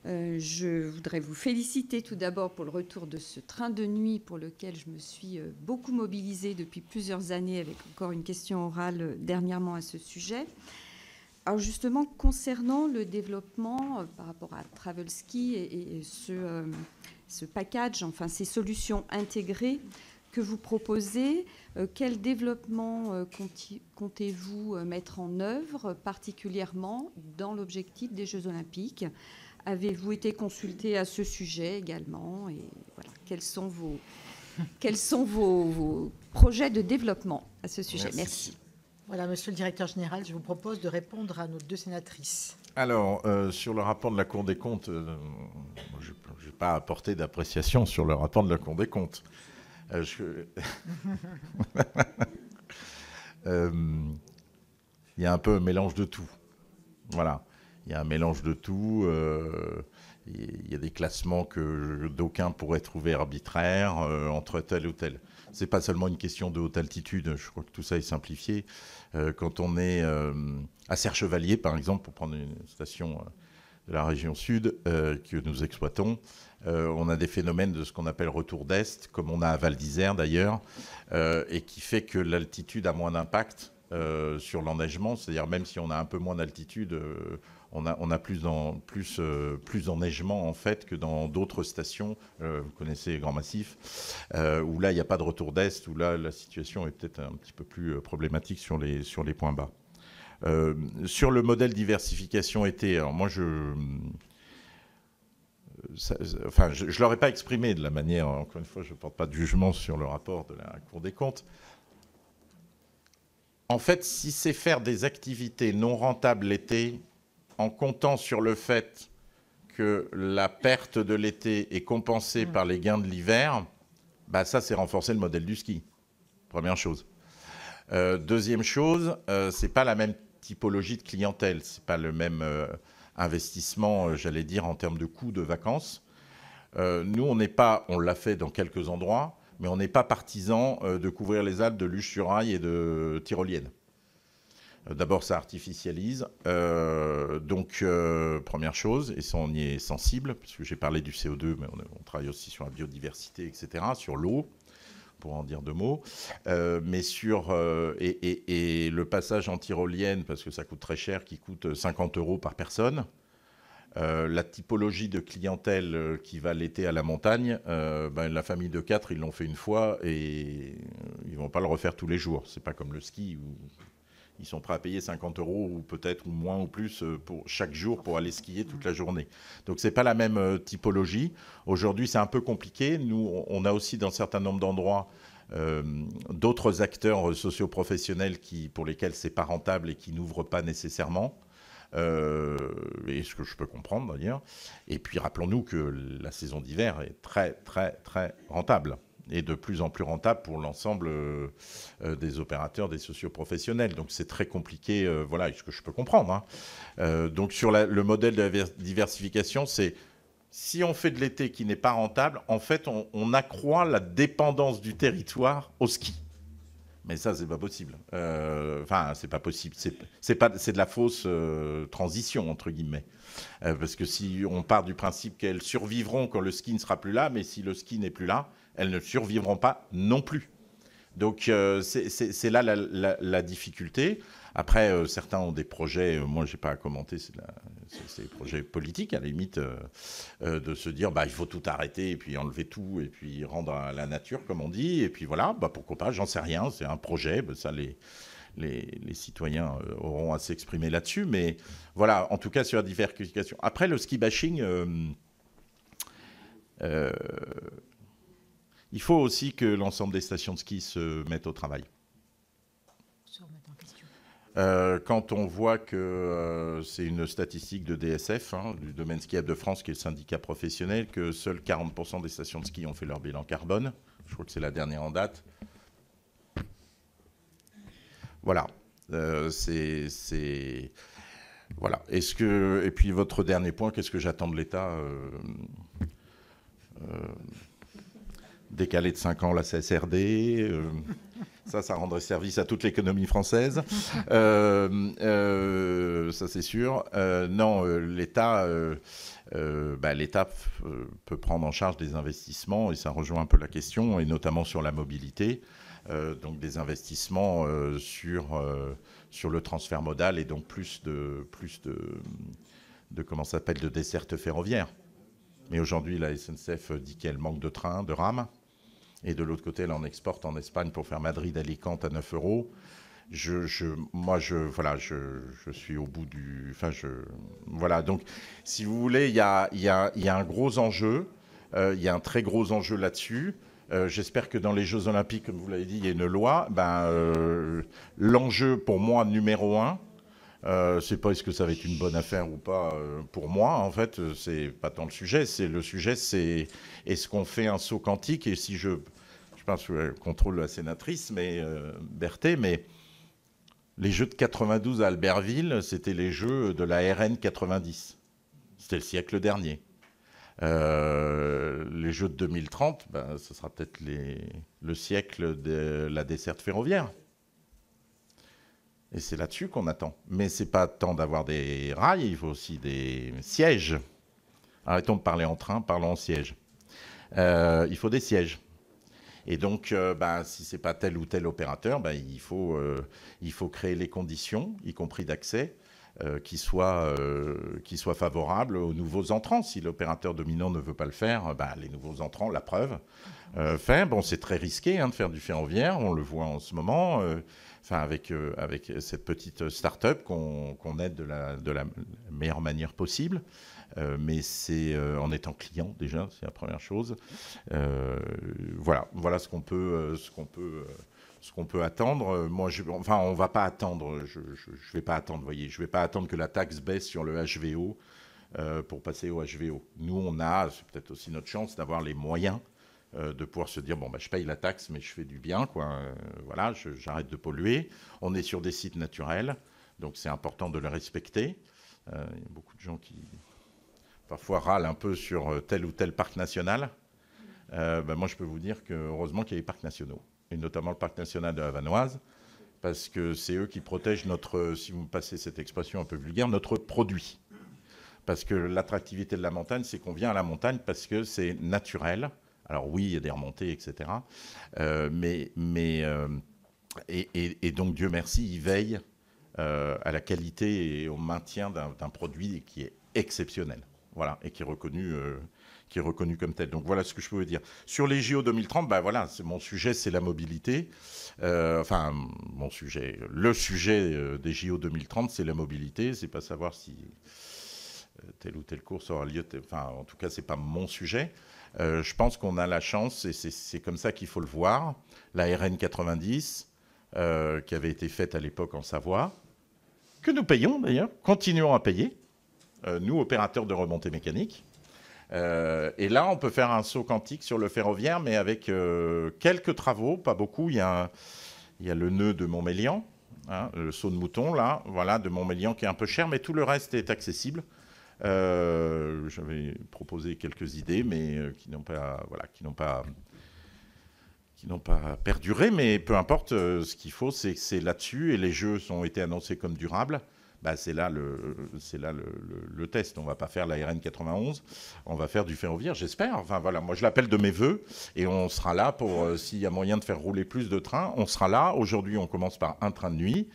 Je voudrais vous féliciter tout d'abord pour le retour de ce train de nuit pour lequel je me suis beaucoup mobilisée depuis plusieurs années, avec encore une question orale dernièrement à ce sujet. Alors justement, concernant le développement par rapport à Travelski et ce package, enfin ces solutions intégrées que vous proposez, quel développement comptez-vous mettre en œuvre, particulièrement dans l'objectif des Jeux Olympiques? Avez-vous été consulté à ce sujet également? Et voilà, quels sont vos projets de développement à ce sujet? Merci. Voilà, Monsieur le Directeur Général, je vous propose de répondre à nos deux sénatrices. Alors, sur le rapport de la Cour des comptes, je n'ai pas apporté d'appréciation sur le rapport de la Cour des comptes. Il y a un peu un mélange de tout. Voilà. Il y a un mélange de tout. Il y a des classements que d'aucuns pourraient trouver arbitraires entre tel ou tel. Ce n'est pas seulement une question de haute altitude. Je crois que tout ça est simplifié. Quand on est à Serre-Chevalier, par exemple, pour prendre une station de la région sud que nous exploitons, on a des phénomènes de ce qu'on appelle retour d'Est, comme on a à Val d'Isère d'ailleurs, et qui fait que l'altitude a moins d'impact sur l'enneigement. C'est-à-dire même si on a un peu moins d'altitude, on a plus d'enneigement en fait que dans d'autres stations. Vous connaissez Grand Massif, où là il n'y a pas de retour d'Est, où là la situation est peut-être un petit peu plus problématique sur les points bas. Sur le modèle diversification été, alors moi je ne l'aurais pas exprimé de la manière, encore une fois, je ne porte pas de jugement sur le rapport de la Cour des comptes. En fait, si c'est faire des activités non rentables l'été, en comptant sur le fait que la perte de l'été est compensée par les gains de l'hiver, bah ça, c'est renforcer le modèle du ski. Première chose. Deuxième chose, ce n'est pas la même typologie de clientèle, ce n'est pas le même investissement, j'allais dire, en termes de coûts de vacances. Nous, on l'a fait dans quelques endroits, mais on n'est pas partisans de couvrir les Alpes de Luche-sur-Aille et de Tyrolienne. D'abord, ça artificialise. Donc, première chose, et ça, on y est sensible, parce que j'ai parlé du CO2, mais on travaille aussi sur la biodiversité, etc., sur l'eau, pour en dire deux mots. Mais et le passage en tyrolienne, parce que ça coûte très cher, qui coûte 50 € par personne. La typologie de clientèle qui va l'été à la montagne, la famille de 4, ils l'ont fait une fois et ils ne vont pas le refaire tous les jours. Ce n'est pas comme le ski où ils sont prêts à payer 50 € ou peut-être ou moins ou plus pour chaque jour pour aller skier toute la journée. Donc c'est pas la même typologie. Aujourd'hui, c'est un peu compliqué. Nous, on a aussi dans un certain nombre d'endroits d'autres acteurs socio-professionnels pour lesquels c'est pas rentable et qui n'ouvrent pas nécessairement. Et ce que je peux comprendre d'ailleurs. Et puis rappelons-nous que la saison d'hiver est très très très rentable et de plus en plus rentable pour l'ensemble des opérateurs, des socio-professionnels. Donc c'est très compliqué, voilà, ce que je peux comprendre. Hein. Donc sur le modèle de la diversification, c'est si on fait de l'été qui n'est pas rentable, en fait on accroît la dépendance du territoire au ski. Mais ça, c'est pas possible. Enfin, c'est pas possible. C'est de la fausse transition, entre guillemets. Parce que si on part du principe qu'elles survivront quand le ski ne sera plus là, mais si le ski n'est plus là, elles ne survivront pas non plus. Donc, c'est là la difficulté. Après, certains ont des projets, moi, je n'ai pas à commenter, c'est des projets politiques, à la limite, de se dire, il faut tout arrêter, et puis enlever tout, et puis rendre à la nature, comme on dit, et puis voilà, pourquoi pas, j'en sais rien, c'est un projet, ça, les citoyens auront à s'exprimer là-dessus, mais voilà, en tout cas, sur la diversification. Après, le ski bashing... il faut aussi que l'ensemble des stations de ski se mettent au travail. Quand on voit que c'est une statistique de DSF, du domaine skiable de France, qui est le syndicat professionnel, que seuls 40% des stations de ski ont fait leur bilan carbone. Je crois que c'est la dernière en date. Voilà. Voilà. Et puis votre dernier point, qu'est-ce que j'attends de l'État décaler de 5 ans la CSRD, ça rendrait service à toute l'économie française. Ça, c'est sûr. Non, l'État peut prendre en charge des investissements, et ça rejoint un peu la question, et notamment sur la mobilité. Donc des investissements sur le transfert modal, et donc plus de comment ça s'appelle, de desserte ferroviaire. Mais aujourd'hui, la SNCF dit qu'elle manque de trains, de rames. Et de l'autre côté, elle en exporte en Espagne pour faire Madrid-Alicante à 9 €. Moi, je suis au bout du... Enfin, voilà. Donc, si vous voulez, il y a un gros enjeu. Il y a un très gros enjeu là-dessus. J'espère que dans les Jeux Olympiques, comme vous l'avez dit, il y a une loi. L'enjeu, pour moi, numéro 1, c'est pas est-ce que ça va être une bonne affaire ou pas pour moi, en fait, c'est pas tant le sujet. Le sujet, c'est est-ce qu'on fait un saut quantique. Et si je pense sous le contrôle de la sénatrice Berthet, mais les Jeux de 92 à Albertville, c'était les Jeux de la RN 90. C'était le siècle dernier. Les Jeux de 2030, ce sera peut-être le siècle de la desserte ferroviaire. Et c'est là-dessus qu'on attend. Mais c'est pas tant d'avoir des rails, il faut aussi des sièges. Arrêtons de parler en train, parlons en siège. Il faut des sièges. Et donc, si ce n'est pas tel ou tel opérateur, il faut créer les conditions, y compris d'accès, qui soient favorables aux nouveaux entrants. Si l'opérateur dominant ne veut pas le faire, les nouveaux entrants, la preuve, faire. Bon, c'est très risqué de faire du ferroviaire, on le voit en ce moment, avec cette petite start-up qu'on aide de la meilleure manière possible. Mais c'est en étant client déjà, c'est la première chose. Voilà ce qu'on peut attendre. Moi, on va pas attendre. Je vais pas attendre. Voyez, je vais pas attendre que la taxe baisse sur le HVO pour passer au HVO. Nous, c'est peut-être aussi notre chance d'avoir les moyens de pouvoir se dire je paye la taxe, mais je fais du bien, quoi. Voilà, j'arrête de polluer. On est sur des sites naturels, donc c'est important de le respecter. Il y a beaucoup de gens qui parfois râle un peu sur tel ou tel parc national. Moi, je peux vous dire que heureusement qu'il y a les parcs nationaux, et notamment le parc national de la Vanoise, parce que c'est eux qui protègent si vous me passez cette expression un peu vulgaire, notre produit. Parce que l'attractivité de la montagne, c'est qu'on vient à la montagne parce que c'est naturel. Alors oui, il y a des remontées, etc. Et donc, Dieu merci, ils veillent à la qualité et au maintien d'un produit qui est exceptionnel. Voilà, et qui est reconnu qui est reconnu comme tel. Donc voilà ce que je peux dire. Sur les JO 2030, bah voilà, mon sujet, c'est la mobilité. Le sujet des JO 2030, c'est la mobilité. C'est pas savoir si telle ou telle course aura lieu. En tout cas, c'est pas mon sujet. Je pense qu'on a la chance, et c'est comme ça qu'il faut le voir. La RN 90, qui avait été faite à l'époque en Savoie, que nous payons d'ailleurs, continuons à payer, nous, opérateurs de remontée mécanique. Et là, on peut faire un saut quantique sur le ferroviaire, mais avec quelques travaux, pas beaucoup. Il y a le nœud de Montmélian, hein, le saut de mouton, là, voilà, de Montmélian, qui est un peu cher, mais tout le reste est accessible. J'avais proposé quelques idées, mais qui n'ont pas perduré, mais peu importe, ce qu'il faut, c'est là-dessus, et les jeux ont été annoncés comme durables. Bah, c'est là le test. On ne va pas faire la RN 91, on va faire du ferroviaire, j'espère. Enfin voilà, moi je l'appelle de mes voeux, et on sera là pour, s'il y a moyen de faire rouler plus de trains, on sera là. Aujourd'hui, on commence par un train de nuit.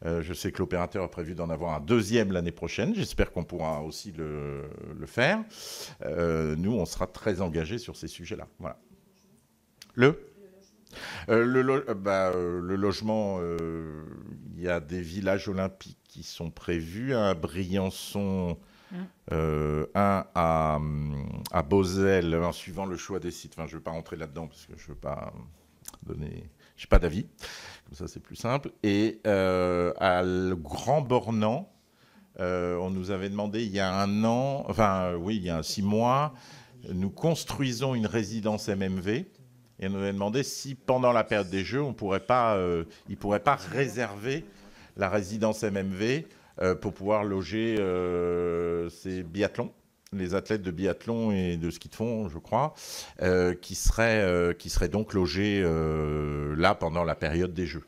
Je sais que l'opérateur a prévu d'en avoir un deuxième l'année prochaine. J'espère qu'on pourra aussi le faire. Nous, on sera très engagés sur ces sujets-là. Voilà. Le logement, il y a des villages olympiques qui sont prévus. Un à Briançon, un à Beauzelle, en suivant le choix des sites. Enfin, je ne veux pas rentrer là-dedans parce que je ne veux pas donner... Je n'ai pas d'avis. Comme ça, c'est plus simple. Et à Grand Bornand, on nous avait demandé il y a un an, il y a 6 mois, nous construisons une résidence MMV. Et on nous avait demandé si, pendant la période des Jeux, ils ne pourraient pas réserver la résidence MMV pour pouvoir loger ces biathlons, les athlètes de biathlon et de ski de fond, je crois, qui seraient donc logés là pendant la période des Jeux.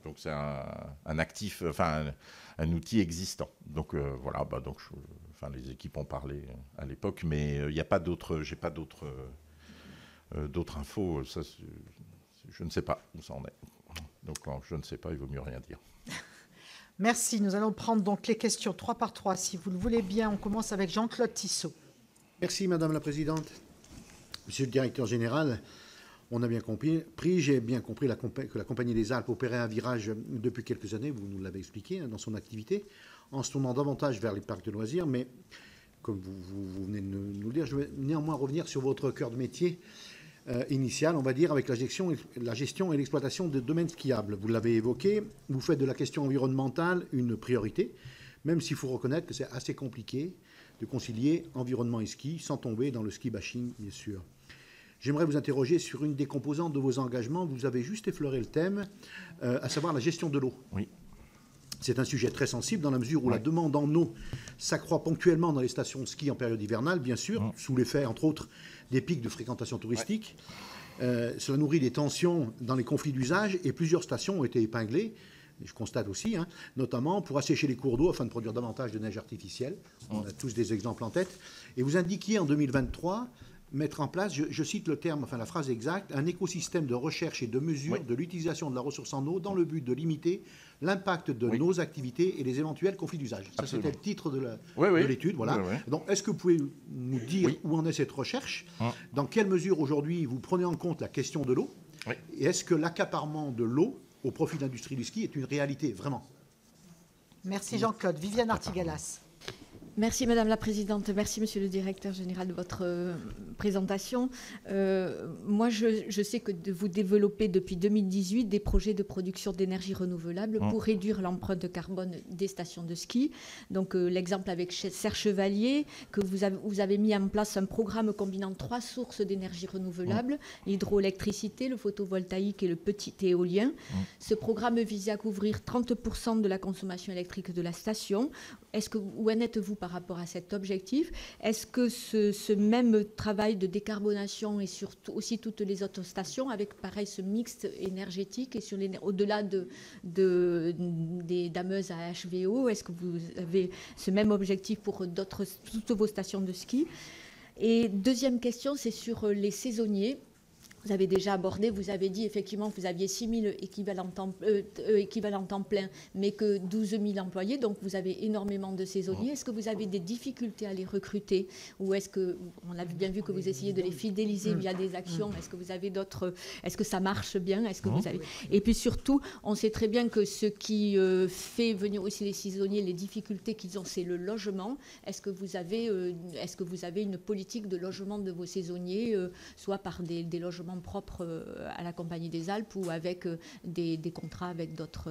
Donc c'est un actif, un outil existant. Donc voilà, les équipes ont parlé à l'époque, mais il n'y a pas d'autres, j'ai pas d'autres infos. Ça, je ne sais pas où ça en est. Donc quand je ne sais pas, il vaut mieux rien dire. Merci. Nous allons prendre donc les questions 3 par 3. Si vous le voulez bien, on commence avec Jean-Claude Tissot. Merci, Madame la Présidente. Monsieur le Directeur Général, on a bien compris, j'ai bien compris que la Compagnie des Alpes opérait un virage depuis quelques années, vous nous l'avez expliqué, dans son activité, en se tournant davantage vers les parcs de loisirs, mais comme vous venez de nous le dire, je vais néanmoins revenir sur votre cœur de métier initial, on va dire, avec la gestion et l'exploitation de domaines skiables. Vous l'avez évoqué, vous faites de la question environnementale une priorité, même s'il faut reconnaître que c'est assez compliqué de concilier environnement et ski, sans tomber dans le ski bashing, bien sûr. J'aimerais vous interroger sur une des composantes de vos engagements. Vous avez juste effleuré le thème, à savoir la gestion de l'eau. Oui. C'est un sujet très sensible dans la mesure où la demande en eau s'accroît ponctuellement dans les stations de ski en période hivernale, bien sûr, sous l'effet, entre autres, des pics de fréquentation touristique. Cela nourrit des tensions dans les conflits d'usage et plusieurs stations ont été épinglées, je constate aussi, notamment pour assécher les cours d'eau afin de produire davantage de neige artificielle. On a tous des exemples en tête. Et vous indiquiez en 2023 mettre en place, je cite le terme, la phrase exacte, un écosystème de recherche et de mesure de l'utilisation de la ressource en eau dans le but de limiter l'impact de nos activités et les éventuels conflits d'usage. Ça, c'était le titre de l'étude. Voilà. Donc, est-ce que vous pouvez nous dire où en est cette recherche? Dans quelle mesure, aujourd'hui, vous prenez en compte la question de l'eau? Et est-ce que l'accaparement de l'eau au profit de l'industrie du ski est une réalité, vraiment? Merci Jean-Claude. Viviane Artigalas. Merci Madame la Présidente, merci Monsieur le Directeur Général de votre présentation. Moi, je sais que vous développez depuis 2018 des projets de production d'énergie renouvelable pour réduire l'empreinte carbone des stations de ski. Donc l'exemple avec Serre Chevalier, que vous avez mis en place un programme combinant 3 sources d'énergie renouvelable, l'hydroélectricité, le photovoltaïque et le petit éolien. Ce programme visait à couvrir 30% de la consommation électrique de la station. Où en êtes-vous par rapport à cet objectif? Est-ce que ce même travail de décarbonation et sur aussi toutes les autres stations, avec pareil ce mix énergétique et au-delà des dameuses à HVO, est-ce que vous avez ce même objectif pour toutes vos stations de ski? Et deuxième question, c'est sur les saisonniers. vous avez déjà abordé, vous avez dit effectivement que vous aviez 6 000 équivalents temps plein, mais que 12 000 employés, donc vous avez énormément de saisonniers. Est-ce que vous avez des difficultés à les recruter, ou est-ce que, on a bien vu que vous essayez de les fidéliser via des actions, est-ce que vous avez d'autres, est-ce que ça marche bien, est-ce que vous avez... Et puis surtout, on sait très bien que ce qui fait venir aussi les saisonniers, les difficultés qu'ils ont, c'est le logement. Est-ce que vous avez une politique de logement de vos saisonniers, soit par des logements propres à la Compagnie des Alpes ou avec des contrats avec d'autres,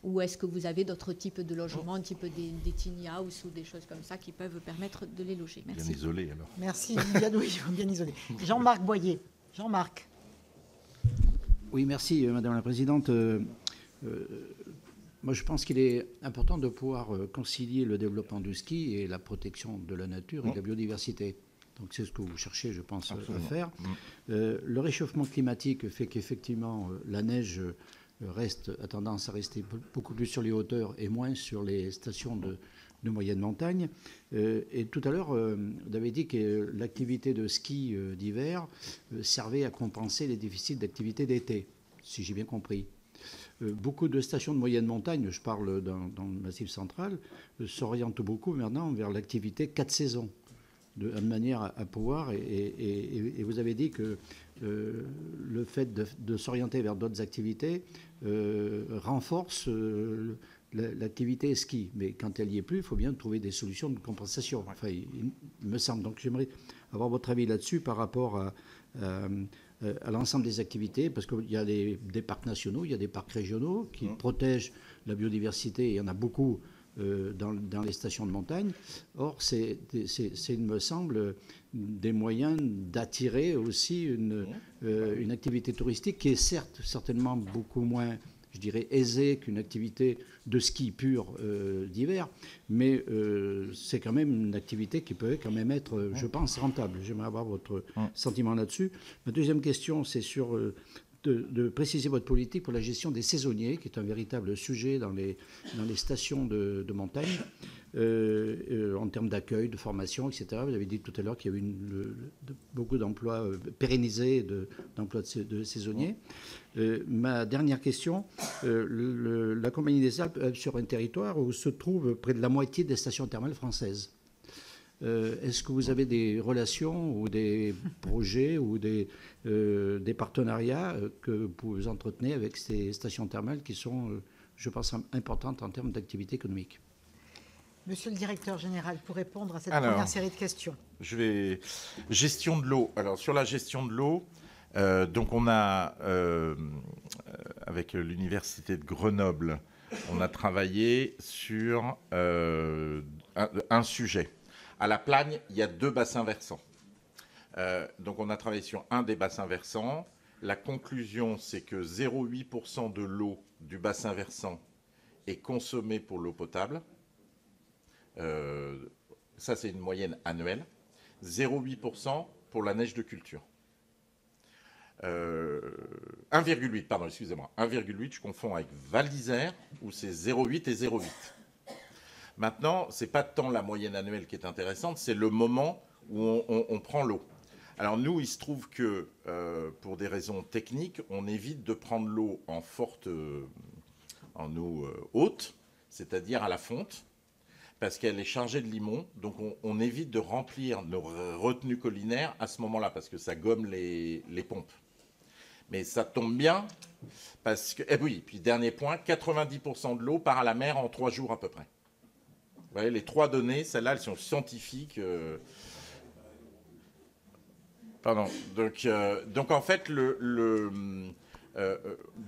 ou est-ce que vous avez d'autres types de logements, un type des tiny house ou des choses comme ça qui peuvent permettre de les loger? Merci. Bien isolé alors. Merci Liliane, oui, bien isolé. Jean-Marc Boyer. Jean-Marc. Oui, merci Madame la Présidente. Moi, je pense qu'il est important de pouvoir concilier le développement du ski et la protection de la nature et de la biodiversité. Donc c'est ce que vous cherchez, je pense, à faire. Le réchauffement climatique fait qu'effectivement, la neige a tendance à rester beaucoup plus sur les hauteurs et moins sur les stations de moyenne montagne. Et tout à l'heure, vous avez dit que l'activité de ski d'hiver servait à compenser les déficits d'activité d'été, si j'ai bien compris. Beaucoup de stations de moyenne montagne, je parle dans le Massif central, s'orientent beaucoup maintenant vers l'activité 4 saisons, de manière à pouvoir, et vous avez dit que le fait de s'orienter vers d'autres activités renforce l'activité ski. Mais quand elle n'y est plus, il faut bien trouver des solutions de compensation. Enfin, il me semble. Donc j'aimerais avoir votre avis là-dessus par rapport à l'ensemble des activités, parce qu'il y a des parcs nationaux, il y a des parcs régionaux qui protègent la biodiversité, et il y en a beaucoup dans les stations de montagne. Or, c'est, il me semble, des moyens d'attirer aussi une activité touristique qui est certainement beaucoup moins, je dirais, aisée qu'une activité de ski pur d'hiver, mais c'est quand même une activité qui peut quand même être, je pense, rentable. J'aimerais avoir votre sentiment là-dessus. Ma deuxième question, c'est sur de préciser votre politique pour la gestion des saisonniers, qui est un véritable sujet dans les stations de montagne, en termes d'accueil, de formation, etc. Vous avez dit tout à l'heure qu'il y avait beaucoup d'emplois pérennisés, d'emplois de saisonniers. Ma dernière question, la Compagnie des Alpes est sur un territoire où se trouve près de la moitié des stations thermales françaises. Est-ce que vous avez des relations ou des projets ou des partenariats que vous entretenez avec ces stations thermales qui sont, je pense, importantes en termes d'activité économique? Monsieur le directeur général, pour répondre à cette première série de questions. Gestion de l'eau. Alors, sur la gestion de l'eau, donc on a, avec l'Université de Grenoble, on a travaillé sur un sujet. À La Plagne, il y a 2 bassins versants. Donc on a travaillé sur un des bassins versants. La conclusion, c'est que 0,8% de l'eau du bassin versant est consommée pour l'eau potable. Ça, c'est une moyenne annuelle. 0,8% pour la neige de culture. 1,8, pardon, excusez-moi. 1,8, je confonds avec Val d'Isère, où c'est 0,8 et 0,8. Maintenant, ce n'est pas tant la moyenne annuelle qui est intéressante, c'est le moment où on prend l'eau. Alors nous, il se trouve que, pour des raisons techniques, on évite de prendre l'eau en eau haute, c'est-à-dire à la fonte, parce qu'elle est chargée de limon, donc on évite de remplir nos retenues collinaires à ce moment-là, parce que ça gomme les pompes. Mais ça tombe bien, parce que... Et oui, puis dernier point, 90% de l'eau part à la mer en 3 jours à peu près. Vous voyez, les 3 données, celles-là, elles sont scientifiques. Pardon. Donc en fait,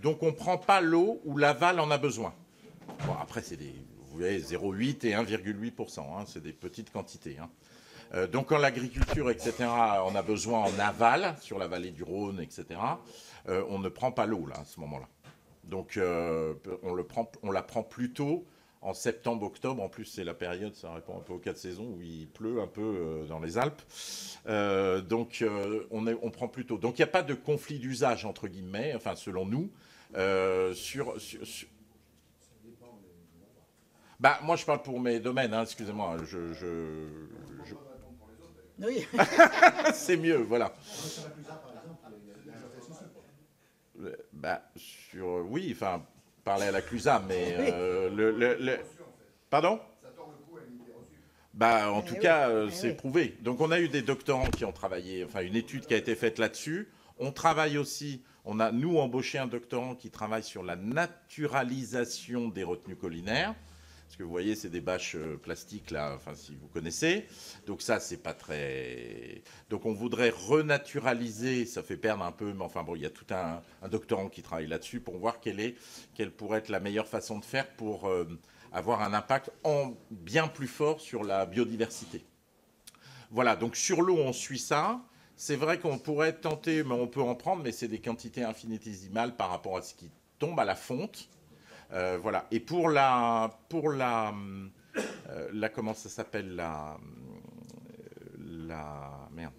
donc on ne prend pas l'eau où l'aval en a besoin. Bon, après, c'est vous voyez, 0,8 et 1,8%. Hein, c'est des petites quantités. Hein. Donc quand l'agriculture, etc., on a besoin en aval, sur la vallée du Rhône, etc., on ne prend pas l'eau, là, à ce moment-là. Donc on la prend plutôt en septembre, octobre. En plus, c'est la période, ça répond un peu aux 4 saisons, où il pleut un peu dans les Alpes. Donc, on prend plutôt. Donc, il n'y a pas de conflit d'usage, entre guillemets, enfin, selon nous. Bah, moi, je parle pour mes domaines, hein, excusez-moi. Oui. C'est mieux, voilà. Oui, enfin, parler à la CLUSA, mais Pardon ? En tout cas, c'est prouvé. Donc, on a eu des doctorants qui ont travaillé, enfin, une étude qui a été faite là-dessus. On travaille aussi, on a, nous, embauché un doctorant qui travaille sur la naturalisation des retenues collinaires. Parce que vous voyez, c'est des bâches plastiques, là, enfin, si vous connaissez. Donc ça, c'est pas très... Donc on voudrait renaturaliser, ça fait perdre un peu, mais enfin bon, il y a tout un doctorant qui travaille là-dessus pour voir quelle pourrait être la meilleure façon de faire pour avoir un impact bien plus fort sur la biodiversité. Voilà, donc sur l'eau, on suit ça. C'est vrai qu'on pourrait tenter, mais on peut en prendre, mais c'est des quantités infinitésimales par rapport à ce qui tombe à la fonte. Voilà. Et pour la comment ça s'appelle la merde.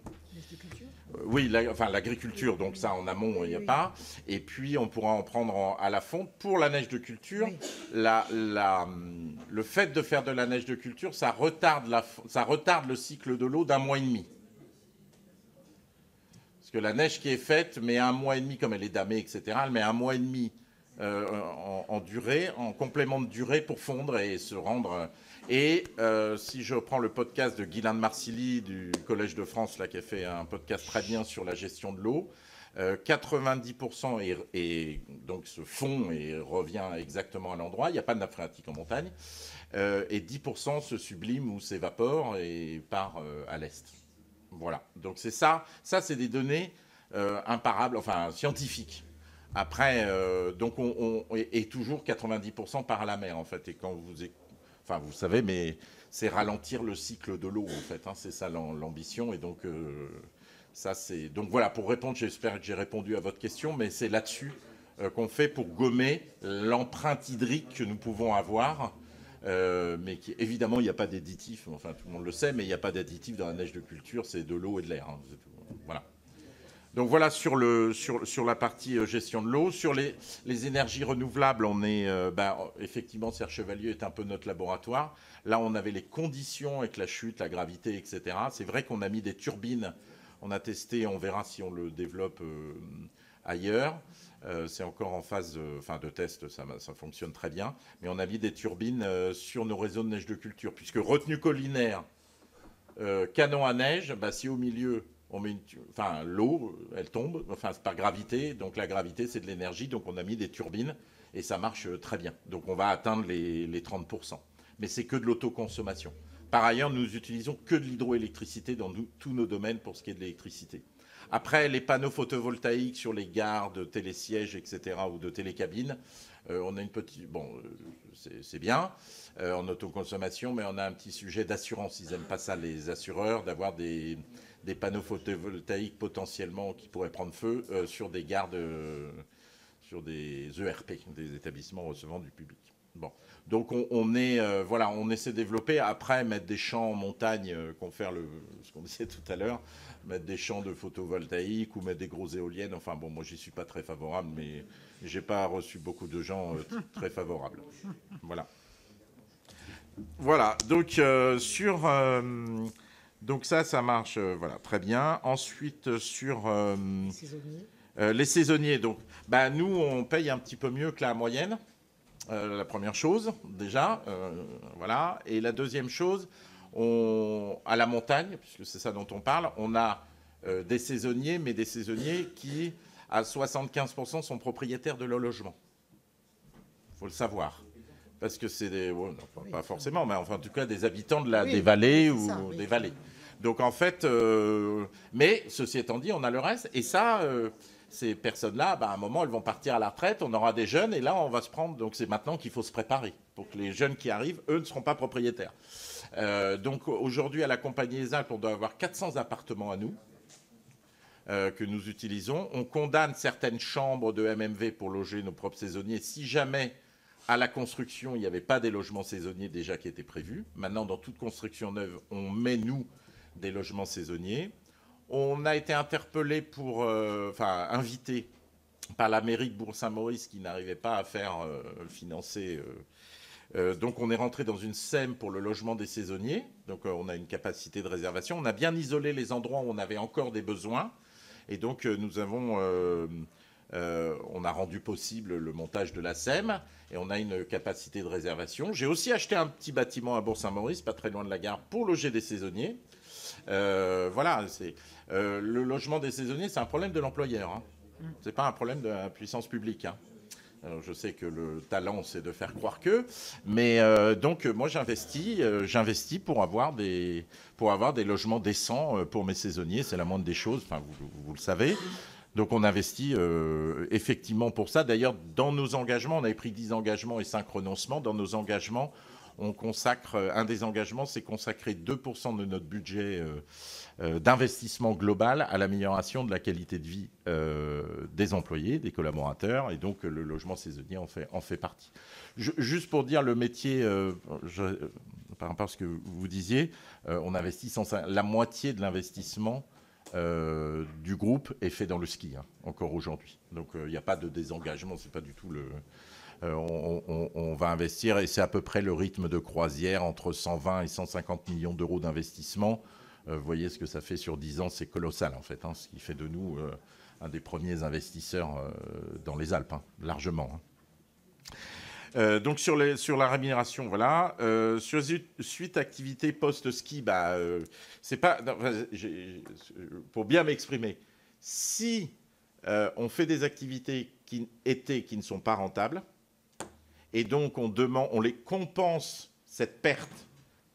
Oui, l'agriculture, donc ça en amont, il n'y a pas. Et puis on pourra en prendre à la fonte. Pour la neige de culture, le fait de faire de la neige de culture, ça retarde le cycle de l'eau d'1 mois et demi. Parce que la neige qui est faite met 1 mois et demi, comme elle est damée, etc., elle met 1 mois et demi en durée, en complément de durée pour fondre et se rendre. Et si je prends le podcast de Guylain de Marcilly du Collège de France, là, qui a fait un podcast très bien sur la gestion de l'eau, 90% et donc se fond et revient exactement à l'endroit. Il n'y a pas de nappe phréatique en montagne. Et 10% se sublime ou s'évapore et part à l'est. Voilà. Donc c'est ça. Ça, c'est des données imparables, enfin scientifiques. Après, donc on est toujours 90% par la mer, en fait. Et quand vous savez, mais c'est ralentir le cycle de l'eau, en fait. Hein, c'est ça l'ambition. Et donc, ça, c'est... Donc voilà, pour répondre, j'espère que j'ai répondu à votre question, mais c'est là-dessus qu'on fait pour gommer l'empreinte hydrique que nous pouvons avoir. Mais évidemment, il n'y a pas d'additif. Enfin, tout le monde le sait, mais il n'y a pas d'additif dans la neige de culture. C'est de l'eau et de l'air. Hein, voilà. Donc voilà sur la partie gestion de l'eau. Sur les énergies renouvelables, on est effectivement, Serge Chevalier est un peu notre laboratoire. Là, on avait les conditions avec la chute, la gravité, etc. C'est vrai qu'on a mis des turbines. On a testé, on verra si on le développe ailleurs. C'est encore en phase de test, ça fonctionne très bien. Mais on a mis des turbines sur nos réseaux de neige de culture. Puisque retenue collinaire, canon à neige, si au milieu... on met l'eau, elle tombe, c'est par gravité, donc la gravité, c'est de l'énergie, donc on a mis des turbines, et ça marche très bien. Donc on va atteindre les 30%. Mais c'est que de l'autoconsommation. Par ailleurs, nous utilisons que de l'hydroélectricité dans tous nos domaines pour ce qui est de l'électricité. Après, les panneaux photovoltaïques sur les gares de télésièges, etc., ou de télécabines, on a une petite... c'est bien en autoconsommation, mais on a un petit sujet d'assurance. Ils n'aiment pas ça, les assureurs, d'avoir des panneaux photovoltaïques potentiellement qui pourraient prendre feu sur des gares sur des ERP, des établissements recevant du public. Bon, donc on essaie de développer. Après, mettre des champs en montagne, ce qu'on disait tout à l'heure, mettre des champs de photovoltaïque ou mettre des grosses éoliennes. Enfin bon, moi j'y suis pas très favorable, mais j'ai pas reçu beaucoup de gens très favorables. Voilà. Voilà. Donc donc ça marche, voilà, très bien. Ensuite, sur les saisonniers, donc, nous, on paye un petit peu mieux que la moyenne, la première chose, déjà, voilà. Et la deuxième chose, à la montagne, puisque c'est ça dont on parle, on a des saisonniers, mais des saisonniers qui, à 75%, sont propriétaires de leur logement. Il faut le savoir. Parce que c'est pas forcément, mais enfin, en tout cas, des habitants des vallées ou des vallées. Donc, en fait, mais ceci étant dit, on a le reste. Et ça, ces personnes-là, à un moment, elles vont partir à la retraite, on aura des jeunes, et là, on va se prendre. Donc, c'est maintenant qu'il faut se préparer pour que les jeunes qui arrivent, eux, ne seront pas propriétaires. Donc, aujourd'hui, à la Compagnie des Alpes, on doit avoir 400 appartements à nous que nous utilisons. On condamne certaines chambres de MMV pour loger nos propres saisonniers si jamais... à la construction, il n'y avait pas des logements saisonniers déjà qui étaient prévus. Maintenant, dans toute construction neuve, on met, nous, des logements saisonniers. On a été interpellé invité par la mairie de Bourg-Saint-Maurice qui n'arrivait pas à faire financer. Donc, on est rentré dans une SEM pour le logement des saisonniers. Donc, on a une capacité de réservation. On a bien isolé les endroits où on avait encore des besoins. Et donc, nous avons... on a rendu possible le montage de la SEM et on a une capacité de réservation. J'ai aussi acheté un petit bâtiment à Bourg-Saint-Maurice, pas très loin de la gare, pour loger des saisonniers. Voilà, le logement des saisonniers, c'est un problème de l'employeur. Hein. C'est pas un problème de la puissance publique. Hein. Alors, je sais que le talent, c'est de faire croire que, mais donc moi j'investis pour avoir des logements décents pour mes saisonniers. C'est la moindre des choses. Enfin, vous le savez. Donc on investit effectivement pour ça. D'ailleurs, dans nos engagements, on avait pris 10 engagements et 5 renoncements. Dans nos engagements, on consacre, un des engagements, c'est consacrer 2% de notre budget d'investissement global à l'amélioration de la qualité de vie des employés, des collaborateurs, et donc le logement saisonnier en fait partie. Juste pour dire le métier, par rapport à ce que vous disiez, on investit la moitié de l'investissement du groupe est fait dans le ski, hein, encore aujourd'hui. Donc il n'y a pas de désengagement, c'est pas du tout le... on va investir, et c'est à peu près le rythme de croisière, entre 120 et 150 millions d'euros d'investissement. Vous voyez ce que ça fait sur 10 ans, c'est colossal en fait, hein, ce qui fait de nous un des premiers investisseurs dans les Alpes, hein, largement. Hein. Donc sur la rémunération, voilà. Sur suite activité post-ski, c'est pas... pour bien m'exprimer, si on fait des activités qui ne sont pas rentables, et donc on les compense, cette perte,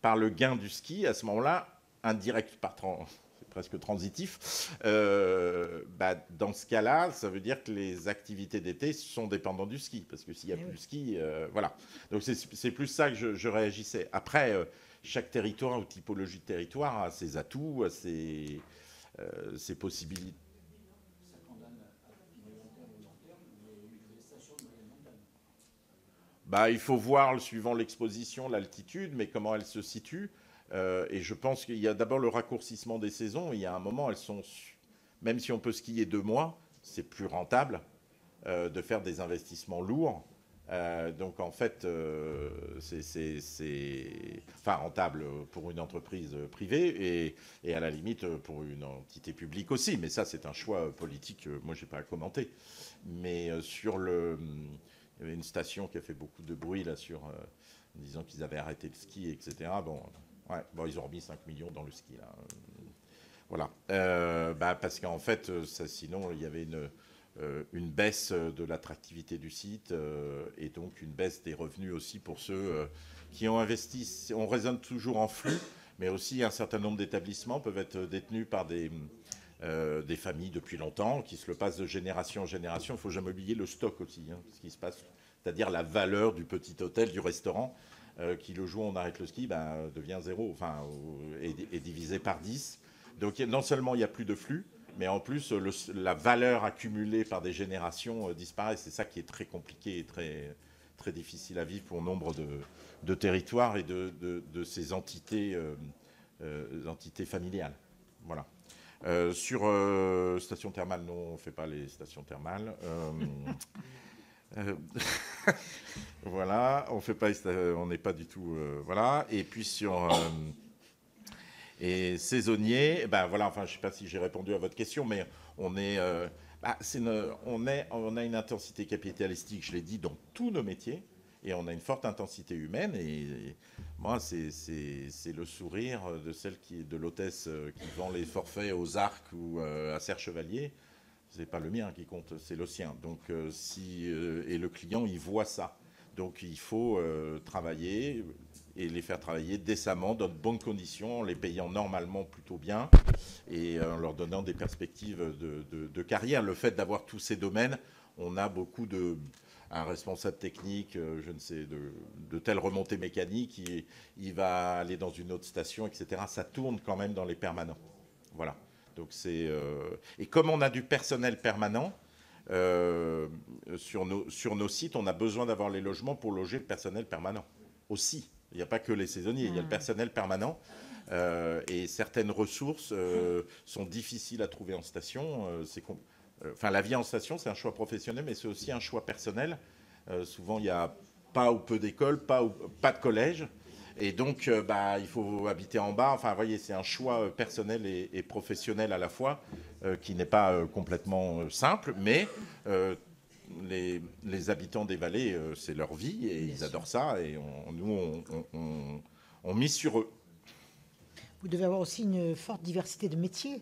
par le gain du ski, à ce moment-là, indirect, c'est presque transitif, dans ce cas-là, ça veut dire que les activités d'été sont dépendantes du ski, parce que s'il n'y a plus de ski, voilà. Donc c'est plus ça que je réagissais. Après, chaque territoire ou typologie de territoire a ses atouts, a ses possibilités. Il faut voir, suivant l'exposition, l'altitude, mais comment elle se situe. Et je pense qu'il y a d'abord le raccourcissement des saisons. Il y a un moment, même si on peut skier 2 mois, c'est plus rentable de faire des investissements lourds. Donc en fait, c'est rentable pour une entreprise privée et à la limite pour une entité publique aussi. Mais ça, c'est un choix politique. Moi, je n'ai pas à commenter. Mais il y avait une station qui a fait beaucoup de bruit là en disant qu'ils avaient arrêté le ski, etc. Ils ont remis 5 millions dans le ski là. Voilà. Parce qu'en fait, sinon il y avait une baisse de l'attractivité du site et donc une baisse des revenus aussi pour ceux qui ont investi. On raisonne toujours en flux, mais aussi un certain nombre d'établissements peuvent être détenus par des familles depuis longtemps, qui se le passent de génération en génération. Il ne faut jamais oublier le stock aussi, hein, ce qui se passe, c'est-à-dire la valeur du petit hôtel, du restaurant, qui le jour où on arrête le ski devient 0, est divisé par 10. Donc non seulement il n'y a plus de flux, mais en plus la valeur accumulée par des générations disparaît. C'est ça qui est très compliqué et très, très difficile à vivre pour nombre de territoires et de ces entités familiales. Voilà. Sur station thermale, non, on ne fait pas les stations thermales. Voilà, on n'est pas du tout... voilà. Et puis sur... et saisonnier, voilà, je ne sais pas si j'ai répondu à votre question, mais on a une intensité capitalistique, je l'ai dit, dans tous nos métiers, et on a une forte intensité humaine, et moi, c'est le sourire de l'hôtesse qui vend les forfaits aux Arcs ou à Serre-Chevalier. C'est pas le mien qui compte, c'est le sien. Donc, et le client, il voit ça. Donc, il faut travailler et les faire travailler décemment, dans de bonnes conditions, en les payant normalement plutôt bien et en leur donnant des perspectives de carrière. Le fait d'avoir tous ces domaines, on a beaucoup un responsable technique, je ne sais, de telle remontée mécanique, il va aller dans une autre station, etc. Ça tourne quand même dans les permanents. Voilà. Donc et comme on a du personnel permanent, sur nos sites, on a besoin d'avoir les logements pour loger le personnel permanent aussi. Il n'y a pas que les saisonniers, il y a le personnel permanent. Et certaines ressources sont difficiles à trouver en station. La vie en station, c'est un choix professionnel, mais c'est aussi un choix personnel. Souvent, il n'y a pas ou peu d'écoles, pas de collège. Et donc, il faut habiter en bas. Enfin, vous voyez, c'est un choix personnel et professionnel à la fois qui n'est pas complètement simple, mais les habitants des vallées, c'est leur vie et ils adorent ça. Et nous, on mise sur eux. Vous devez avoir aussi une forte diversité de métiers.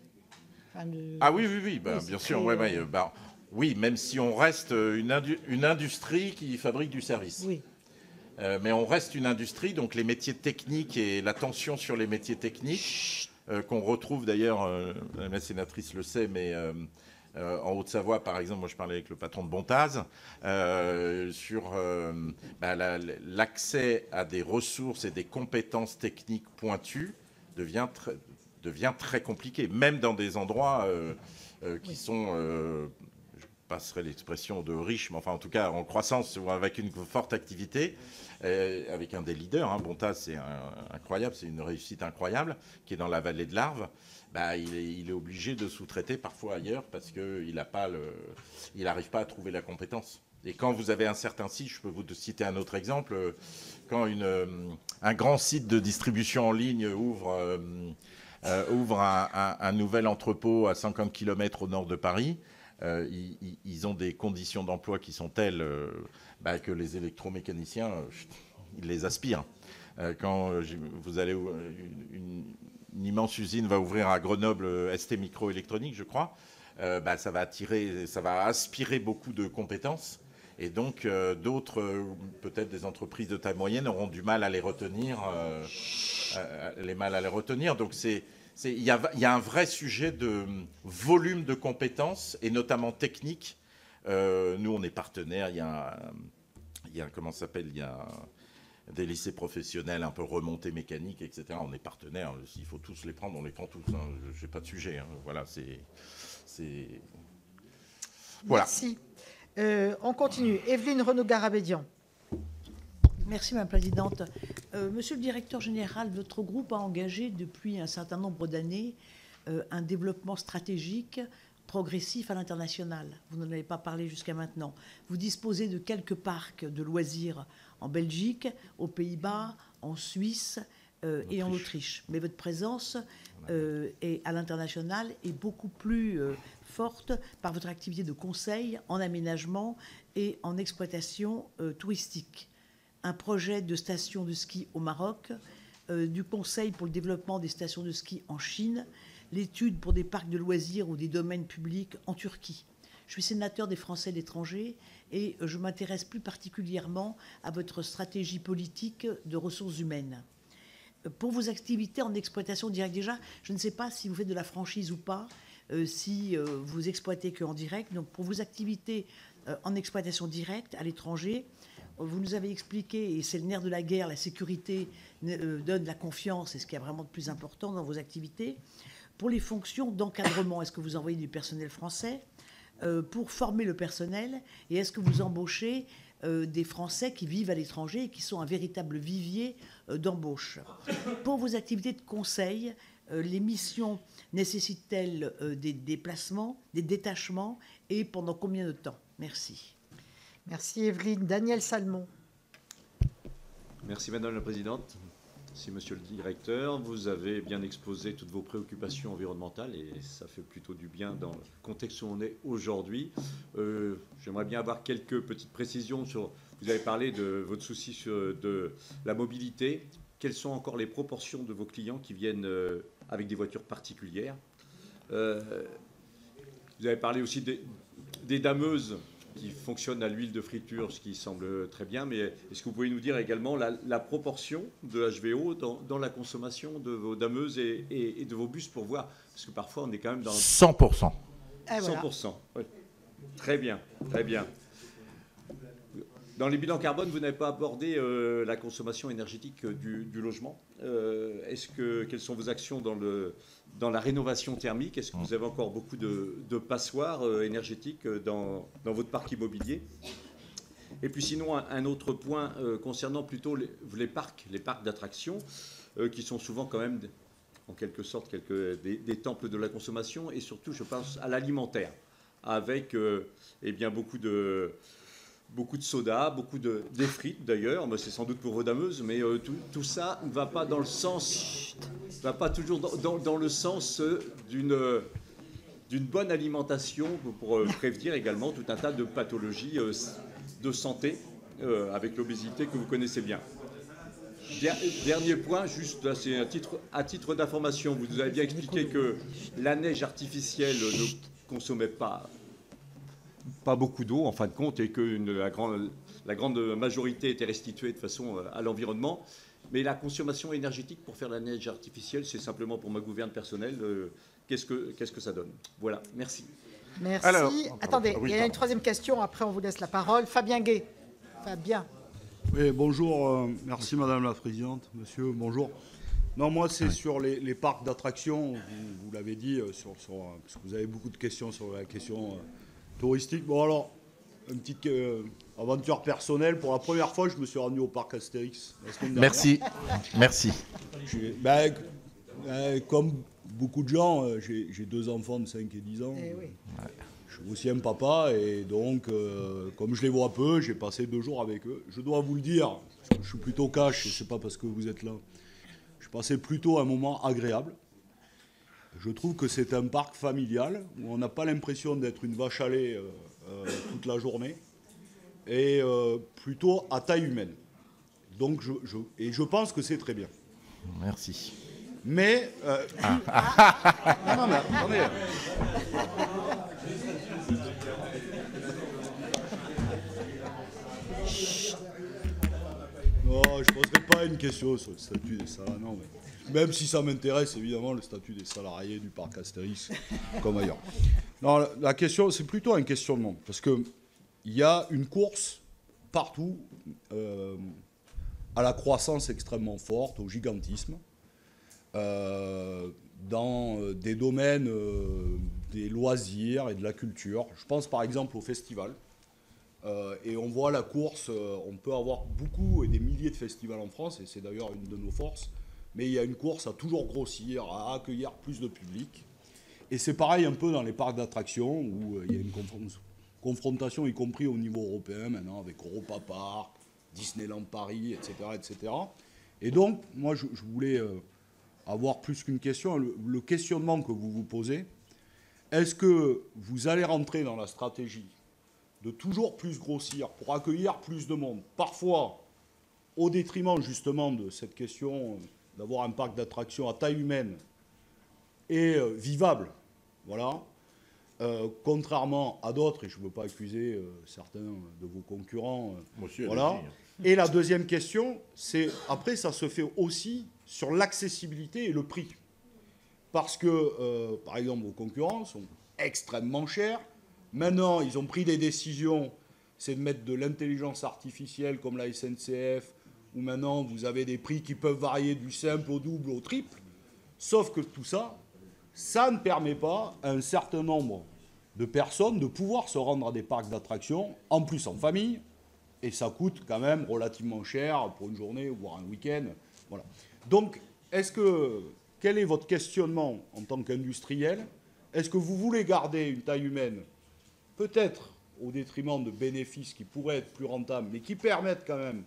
Ah oui, bien sûr. Oui, même si on reste une industrie qui fabrique du service. Oui. Mais on reste une industrie, donc les métiers techniques et la tension sur les métiers techniques, qu'on retrouve d'ailleurs, la sénatrice le sait, mais en Haute-Savoie, par exemple, moi je parlais avec le patron de Bontaz, sur l'accès à des ressources et des compétences techniques pointues devient très compliqué, même dans des endroits qui sont... je passerai l'expression de riche, mais enfin en tout cas en croissance ou avec une forte activité, avec un des leaders, Bontaz, c'est incroyable, c'est une réussite incroyable, qui est dans la vallée de l'Arve. Il est obligé de sous-traiter parfois ailleurs parce qu'il n'arrive pas à trouver la compétence. Et quand vous avez un certain site, je peux vous citer un autre exemple, quand un grand site de distribution en ligne ouvre un nouvel entrepôt à 50 km au nord de Paris, ils ont des conditions d'emploi qui sont telles que les électromécaniciens, ils les aspirent. Quand vous allez, une immense usine va ouvrir à Grenoble, ST Microélectronique, je crois, ça va aspirer beaucoup de compétences. Et donc, d'autres, peut-être des entreprises de taille moyenne, auront du mal à les retenir. Donc, il y a un vrai sujet de volume de compétences, et notamment techniques. Nous, on est partenaires. Il y a des lycées professionnels un peu remontés mécaniques, etc. On est partenaires. S'il faut tous les prendre, on les prend tous. Je n'ai pas de sujet. Voilà, Voilà. Merci. On continue. Evelyne Renaud-Garabédian. Merci, Madame la Présidente. Monsieur le Directeur Général, votre groupe a engagé depuis un certain nombre d'années un développement stratégique progressif à l'international. Vous n'en avez pas parlé jusqu'à maintenant. Vous disposez de quelques parcs de loisirs en Belgique, aux Pays-Bas, en Suisse et en Autriche. Mais votre présence à l'international est beaucoup plus forte par votre activité de conseil en aménagement et en exploitation touristique. Un projet de station de ski au Maroc, du conseil pour le développement des stations de ski en Chine, l'étude pour des parcs de loisirs ou des domaines publics en Turquie. Je suis sénateur des Français de l'étranger et je m'intéresse plus particulièrement à votre stratégie politique de ressources humaines. Pour vos activités en exploitation directe, déjà, je ne sais pas si vous faites de la franchise ou pas, si vous exploitez qu'en direct. Donc, pour vos activités en exploitation directe à l'étranger, vous nous avez expliqué, et c'est le nerf de la guerre, la sécurité donne la confiance, c'est ce qui est vraiment de plus important dans vos activités. Pour les fonctions d'encadrement, est-ce que vous envoyez du personnel français pour former le personnel, et est-ce que vous embauchez des Français qui vivent à l'étranger et qui sont un véritable vivier d'embauche? Pour vos activités de conseil, les missions nécessitent-elles des déplacements, des détachements, et pendant combien de temps? Merci. Merci Evelyne. Daniel Salmon. Merci Madame la Présidente. Merci Monsieur le Directeur. Vous avez bien exposé toutes vos préoccupations environnementales et ça fait plutôt du bien dans le contexte où on est aujourd'hui. J'aimerais bien avoir quelques petites précisions sur... Vous avez parlé de votre souci de la mobilité. Quelles sont encore les proportions de vos clients qui viennent avec des voitures particulières? Vous avez parlé aussi des dameuses qui fonctionnent à l'huile de friture, ce qui semble très bien, mais est-ce que vous pouvez nous dire également la proportion de HVO dans la consommation de vos dameuses et de vos bus pour voir, parce que parfois on est quand même dans... 100%. 100%, oui. Très bien, très bien. Dans les bilans carbone, vous n'avez pas abordé la consommation énergétique du logement. Quelles sont vos actions dans la rénovation thermique? Est-ce que vous avez encore beaucoup de passoires énergétiques dans votre parc immobilier? Et puis sinon, un autre point concernant plutôt les parcs d'attractions, qui sont souvent quand même, en quelque sorte, des temples de la consommation, et surtout, je pense à l'alimentaire, avec beaucoup de beaucoup de soda, beaucoup des frites d'ailleurs, c'est sans doute pour Redameuse, mais tout ça ne va pas dans le sens, va pas toujours dans le sens d'une bonne alimentation pour prévenir également tout un tas de pathologies de santé avec l'obésité que vous connaissez bien. Dernier point, juste là, c'est à titre d'information, vous nous avez bien expliqué que la neige artificielle ne consommait pas beaucoup d'eau en fin de compte et que la grande majorité était restituée de façon à l'environnement. Mais la consommation énergétique pour faire la neige artificielle, c'est simplement pour ma gouverne personnelle. Qu'est-ce que ça donne? Voilà, merci. Merci. Alors, attendez, il y a une troisième question, après on vous laisse la parole. Fabien Gay. Fabien. Oui, bonjour. Merci Madame la Présidente. Monsieur, bonjour. Non, moi c'est sur les parcs d'attractions, vous l'avez dit, parce que vous avez beaucoup de questions sur la question touristique. Bon alors, une petite aventure personnelle. Pour la première fois, je me suis rendu au parc Astérix la semaine dernière. Merci. Comme beaucoup de gens, j'ai 2 enfants de 5 et 10 ans. Eh oui. Je suis aussi un papa et donc, comme je les vois peu, j'ai passé 2 jours avec eux. Je dois vous le dire, parce que je suis plutôt cash, c'est pas parce que vous êtes là. Je passais plutôt un moment agréable. Je trouve que c'est un parc familial où on n'a pas l'impression d'être une vache à lait toute la journée et plutôt à taille humaine. Donc, je pense que c'est très bien. Merci. Mais... non, mais attendez. Non, je ne poserai pas une question sur le statut des salariés. Non, mais même si ça m'intéresse, évidemment, le statut des salariés du parc Astérix, comme ailleurs. Non, la question, c'est plutôt un questionnement. Parce qu'il y a une course partout à la croissance extrêmement forte, au gigantisme, dans des domaines des loisirs et de la culture. Je pense par exemple au festival. Et on voit la course, on peut avoir beaucoup et des milliers de festivals en France, et c'est d'ailleurs une de nos forces, mais il y a une course à toujours grossir, à accueillir plus de public. Et c'est pareil un peu dans les parcs d'attractions, où il y a une confrontation, y compris au niveau européen maintenant, avec Europa Park, Disneyland Paris, etc. etc. Et donc, moi, je voulais avoir plus qu'une question, le questionnement que vous vous posez, est-ce que vous allez rentrer dans la stratégie de toujours plus grossir pour accueillir plus de monde, parfois au détriment justement de cette question d'avoir un parc d'attractions à taille humaine et vivable, voilà, contrairement à d'autres, et je ne veux pas accuser certains de vos concurrents, voilà. Et la deuxième question, c'est, après, ça se fait aussi sur l'accessibilité et le prix. Parce que, par exemple, vos concurrents sont extrêmement chers. Maintenant, ils ont pris des décisions, c'est de mettre de l'intelligence artificielle comme la SNCF, où maintenant vous avez des prix qui peuvent varier du simple au double, au triple. Sauf que tout ça, ça ne permet pas à un certain nombre de personnes de pouvoir se rendre à des parcs d'attractions, en plus en famille, et ça coûte quand même relativement cher pour une journée, voire un week-end. Voilà. Donc, quel est votre questionnement en tant qu'industriel? Est-ce que vous voulez garder une taille humaine, peut-être au détriment de bénéfices qui pourraient être plus rentables, mais qui permettent quand même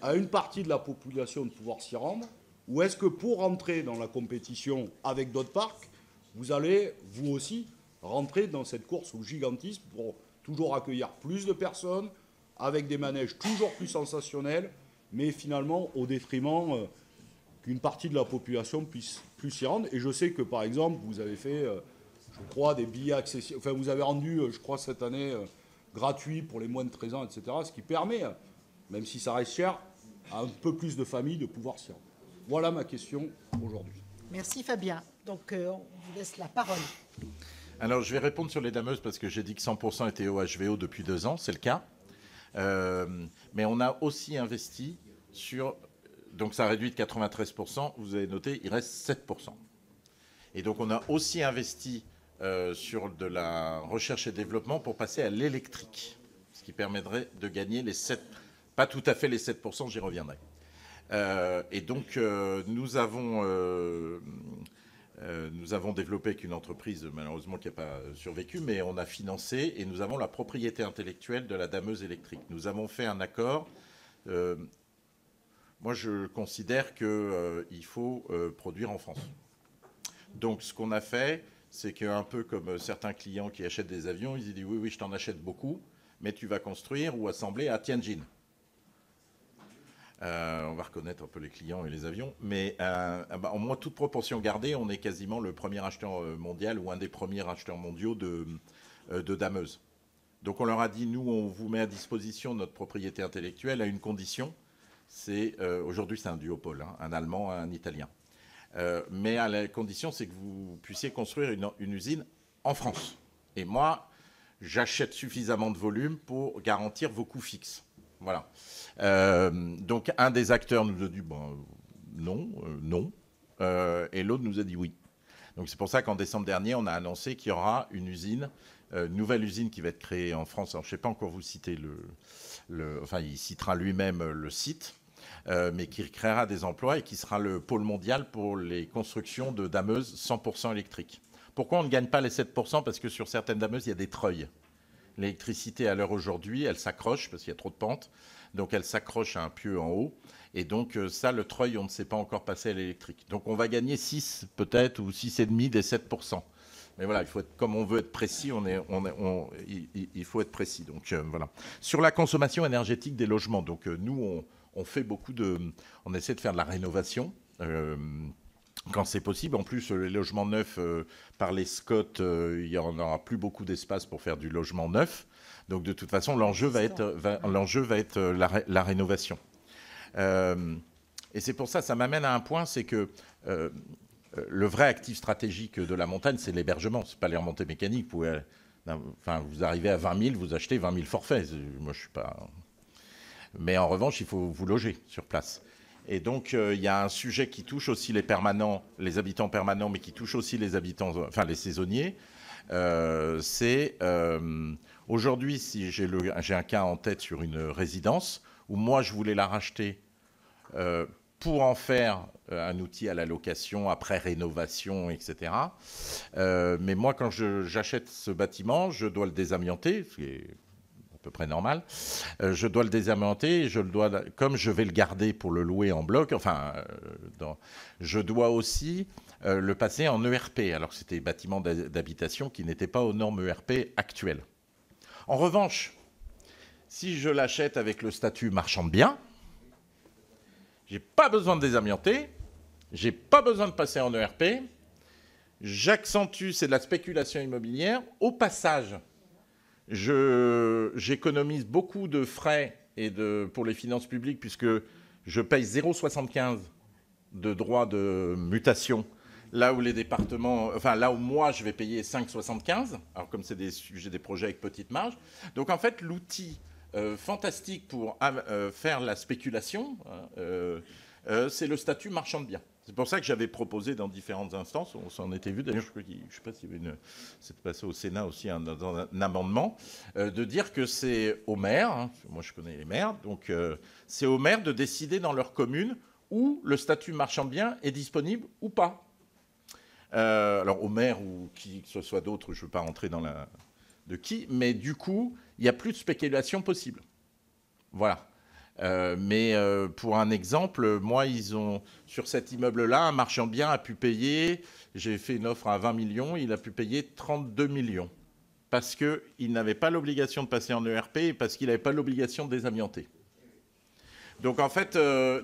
à une partie de la population de pouvoir s'y rendre? Ou est-ce que pour rentrer dans la compétition avec d'autres parcs, vous allez, vous aussi, rentrer dans cette course au gigantisme pour toujours accueillir plus de personnes, avec des manèges toujours plus sensationnels, mais finalement au détriment qu'une partie de la population puisse plus s'y rendre? Et je sais que, par exemple, vous avez fait, je crois, des billets accessibles, enfin, vous avez rendu, je crois, cette année, gratuit pour les moins de 13 ans, etc., ce qui permet, même si ça reste cher, à un peu plus de familles de pouvoir s'y rendre. Voilà ma question aujourd'hui. Merci Fabien. Donc, on vous laisse la parole. Alors, je vais répondre sur les dameuses parce que j'ai dit que 100% était au HVO depuis 2 ans, c'est le cas. Mais on a aussi investi sur... Donc, ça réduit de 93%. Vous avez noté, il reste 7%. Et donc, on a aussi investi sur de la recherche et développement pour passer à l'électrique, ce qui permettrait de gagner les 7%. Pas tout à fait les 7%, j'y reviendrai. Et donc, nous avons nous avons développé avec une entreprise, malheureusement, qui n'a pas survécu, mais on a financé et nous avons la propriété intellectuelle de la dameuse électrique. Nous avons fait un accord. Moi, je considère qu'il faut produire en France. Donc, ce qu'on a fait, c'est qu'un peu comme certains clients qui achètent des avions, ils disent oui, oui, je t'en achète beaucoup, mais tu vas construire ou assembler à Tianjin. On va reconnaître un peu les clients et les avions, mais en moins toute proportion gardée, on est quasiment le premier acheteur mondial ou un des premiers acheteurs mondiaux de dameuses. Donc on leur a dit, nous, on vous met à disposition notre propriété intellectuelle à une condition, aujourd'hui c'est un duopole, hein, un Allemand, un Italien. Mais à la condition, c'est que vous puissiez construire une usine en France. Et moi, j'achète suffisamment de volume pour garantir vos coûts fixes. Voilà. Donc, un des acteurs nous a dit non. Et l'autre nous a dit oui. Donc, c'est pour ça qu'en décembre dernier, on a annoncé qu'il y aura une usine, nouvelle usine qui va être créée en France. Alors, je ne sais pas encore vous citer enfin, il citera lui-même le site. Mais qui créera des emplois et qui sera le pôle mondial pour les constructions de dameuses 100% électriques. Pourquoi on ne gagne pas les 7%? Parce que sur certaines dameuses, il y a des treuils. L'électricité, à l'heure aujourd'hui, elle s'accroche parce qu'il y a trop de pentes. Donc, elle s'accroche à un pieu en haut. Et donc, ça, le treuil, on ne sait pas encore passer à l'électrique. Donc, on va gagner 6 peut-être ou 6,5 des 7%. Mais voilà, il faut être, comme on veut être précis, il faut être précis. Donc, voilà. Sur la consommation énergétique des logements, donc nous, on fait on essaie de faire de la rénovation quand c'est possible. En plus, les logements neufs, par les SCOT, il n'y en aura plus beaucoup d'espace pour faire du logement neuf. Donc, de toute façon, l'enjeu va être la rénovation. Et c'est pour ça, ça m'amène à un point, c'est que le vrai actif stratégique de la montagne, c'est l'hébergement. Ce n'est pas les remontées mécaniques. Vous arrivez à 20 000, vous achetez 20 000 forfaits. Moi, je ne suis pas... Mais en revanche, il faut vous loger sur place. Et donc, il y a un sujet qui touche aussi les habitants permanents, mais qui touche aussi les saisonniers. Aujourd'hui, si j'ai un cas en tête sur une résidence où moi, je voulais la racheter pour en faire un outil à la location, après rénovation, etc. Mais moi, quand j'achète ce bâtiment, je dois le désamianter, ce qui est à peu près normal. Je dois le désamianter, et comme je vais le garder pour le louer en bloc, je dois aussi le passer en ERP, alors que c'était bâtiment d'habitation qui n'était pas aux normes ERP actuelles. En revanche, si je l'achète avec le statut marchand de biens, j'ai pas besoin de désamianter, j'ai pas besoin de passer en ERP, j'accentue, c'est de la spéculation immobilière. Au passage, j'économise beaucoup de frais pour les finances publiques puisque je paye 0,75 de droits de mutation, là où les départements, là où moi je vais payer 5,75. Alors comme c'est des projets avec petite marge. Donc en fait l'outil fantastique pour faire la spéculation, c'est le statut marchand de biens. C'est pour ça que j'avais proposé dans différentes instances, on s'en était vu, d'ailleurs je ne sais pas s'il y avait c'est passé au Sénat aussi dans un amendement, de dire que c'est aux maires, hein, moi je connais les maires, donc c'est aux maires de décider dans leur commune où le statut marchand de biens est disponible ou pas. Alors aux maires ou qui que ce soit d'autres, je ne veux pas rentrer dans de qui, mais du coup, il n'y a plus de spéculation possible. Voilà. Mais pour un exemple, moi, sur cet immeuble-là, un marchand de biens a pu payer, j'ai fait une offre à 20 millions, il a pu payer 32 millions. Parce qu'il n'avait pas l'obligation de passer en ERP et parce qu'il n'avait pas l'obligation de désamianter. Donc en fait,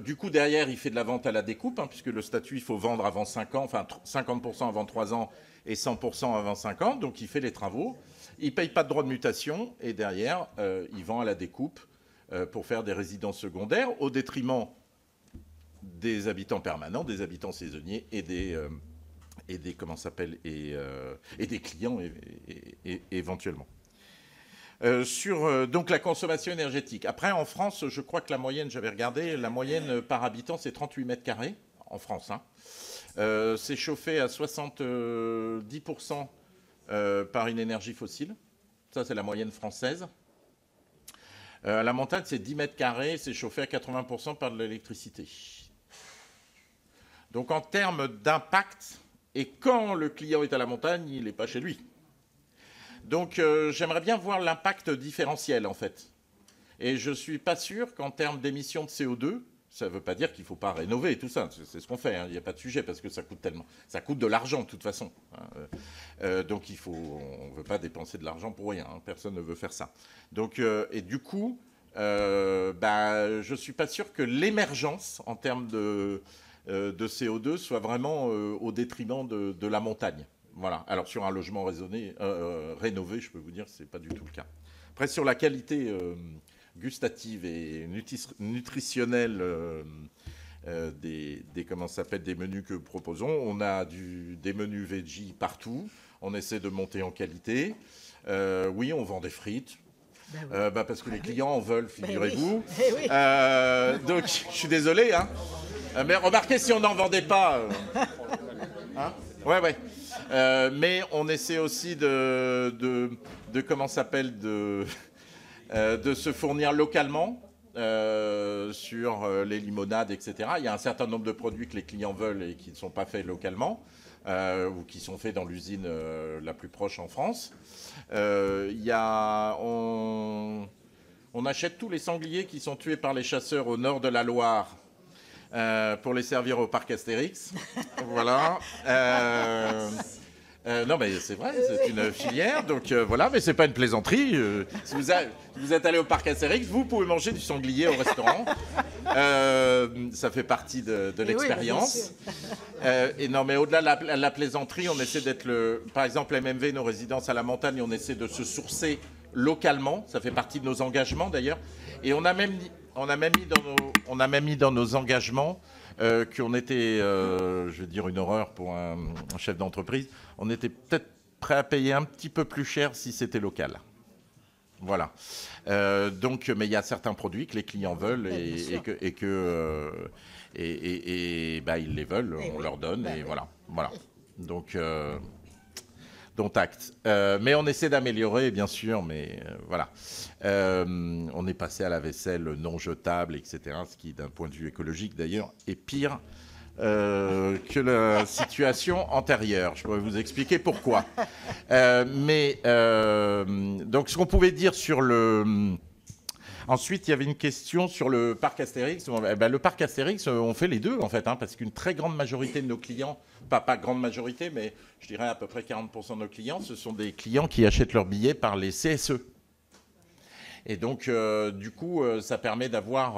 du coup, derrière, il fait de la vente à la découpe, hein, puisque le statut, il faut vendre avant 5 ans, enfin 50% avant 3 ans et 100% avant 5 ans. Donc il fait les travaux, il ne paye pas de droit de mutation et derrière, il vend à la découpe pour faire des résidences secondaires au détriment des habitants permanents, des habitants saisonniers et des clients éventuellement. Sur donc la consommation énergétique. Après, en France, je crois que la moyenne, j'avais regardé, la moyenne par habitant, c'est 38 mètres carrés en France. Hein. C'est chauffé à 70% par une énergie fossile. Ça, c'est la moyenne française. La montagne, c'est 10 mètres carrés, c'est chauffé à 80% par de l'électricité. Donc, en termes d'impact, Et quand le client est à la montagne, il n'est pas chez lui. Donc j'aimerais bien voir l'impact différentiel, en fait. Et je ne suis pas sûr qu'en termes d'émissions de CO2, ça ne veut pas dire qu'il ne faut pas rénover tout ça. C'est ce qu'on fait, hein. Il n'y a pas de sujet, parce que ça coûte tellement. Ça coûte de l'argent, de toute façon. Donc on ne veut pas dépenser de l'argent pour rien, hein. Personne ne veut faire ça. Donc, et du coup, je ne suis pas sûr que l'émergence, en termes de CO2, soit vraiment au détriment de la montagne. Voilà. Alors, sur un logement rénové, je peux vous dire que ce n'est pas du tout le cas. Après, sur la qualité gustative et nutritionnelle des menus que nous proposons. On a des menus veggie partout. On essaie de monter en qualité. Oui, on vend des frites. Parce que les clients en veulent, figurez-vous. Oui. Donc, je suis désolé. Hein. Mais remarquez, si on n'en vendait pas... Hein, ouais. Mais on essaie aussi de se fournir localement sur les limonades, etc. Il y a un certain nombre de produits que les clients veulent et qui ne sont pas faits localement ou qui sont faits dans l'usine la plus proche en France. On achète tous les sangliers qui sont tués par les chasseurs au nord de la Loire pour les servir au parc Astérix. Voilà. Non, mais c'est vrai, c'est une filière, donc voilà, mais c'est pas une plaisanterie. Si vous êtes allé au parc Astérix, vous pouvez manger du sanglier au restaurant. Ça fait partie de l'expérience. Et non, mais au-delà de la plaisanterie, on essaie d'être par exemple, MMV, nos résidences à la montagne, on essaie de se sourcer localement. Ça fait partie de nos engagements d'ailleurs. Et on a même mis dans nos engagements qu'on était, je vais dire une horreur pour un chef d'entreprise, on était peut-être prêt à payer un petit peu plus cher si c'était local. Voilà. Donc, mais il y a certains produits que les clients veulent et ils les veulent, on leur donne et voilà. Donc, dont acte. Mais on essaie d'améliorer, bien sûr, mais voilà. On est passé à la vaisselle non jetable, etc., ce qui, d'un point de vue écologique, d'ailleurs, est pire que la situation antérieure. Je pourrais vous expliquer pourquoi. Donc, ce qu'on pouvait dire sur le... Ensuite, il y avait une question sur le parc Astérix. Le parc Astérix, on fait les deux, en fait, hein, parce qu'une très grande majorité de nos clients, pas grande majorité, mais je dirais à peu près 40% de nos clients, ce sont des clients qui achètent leurs billets par les CSE. Et donc, du coup, ça permet d'avoir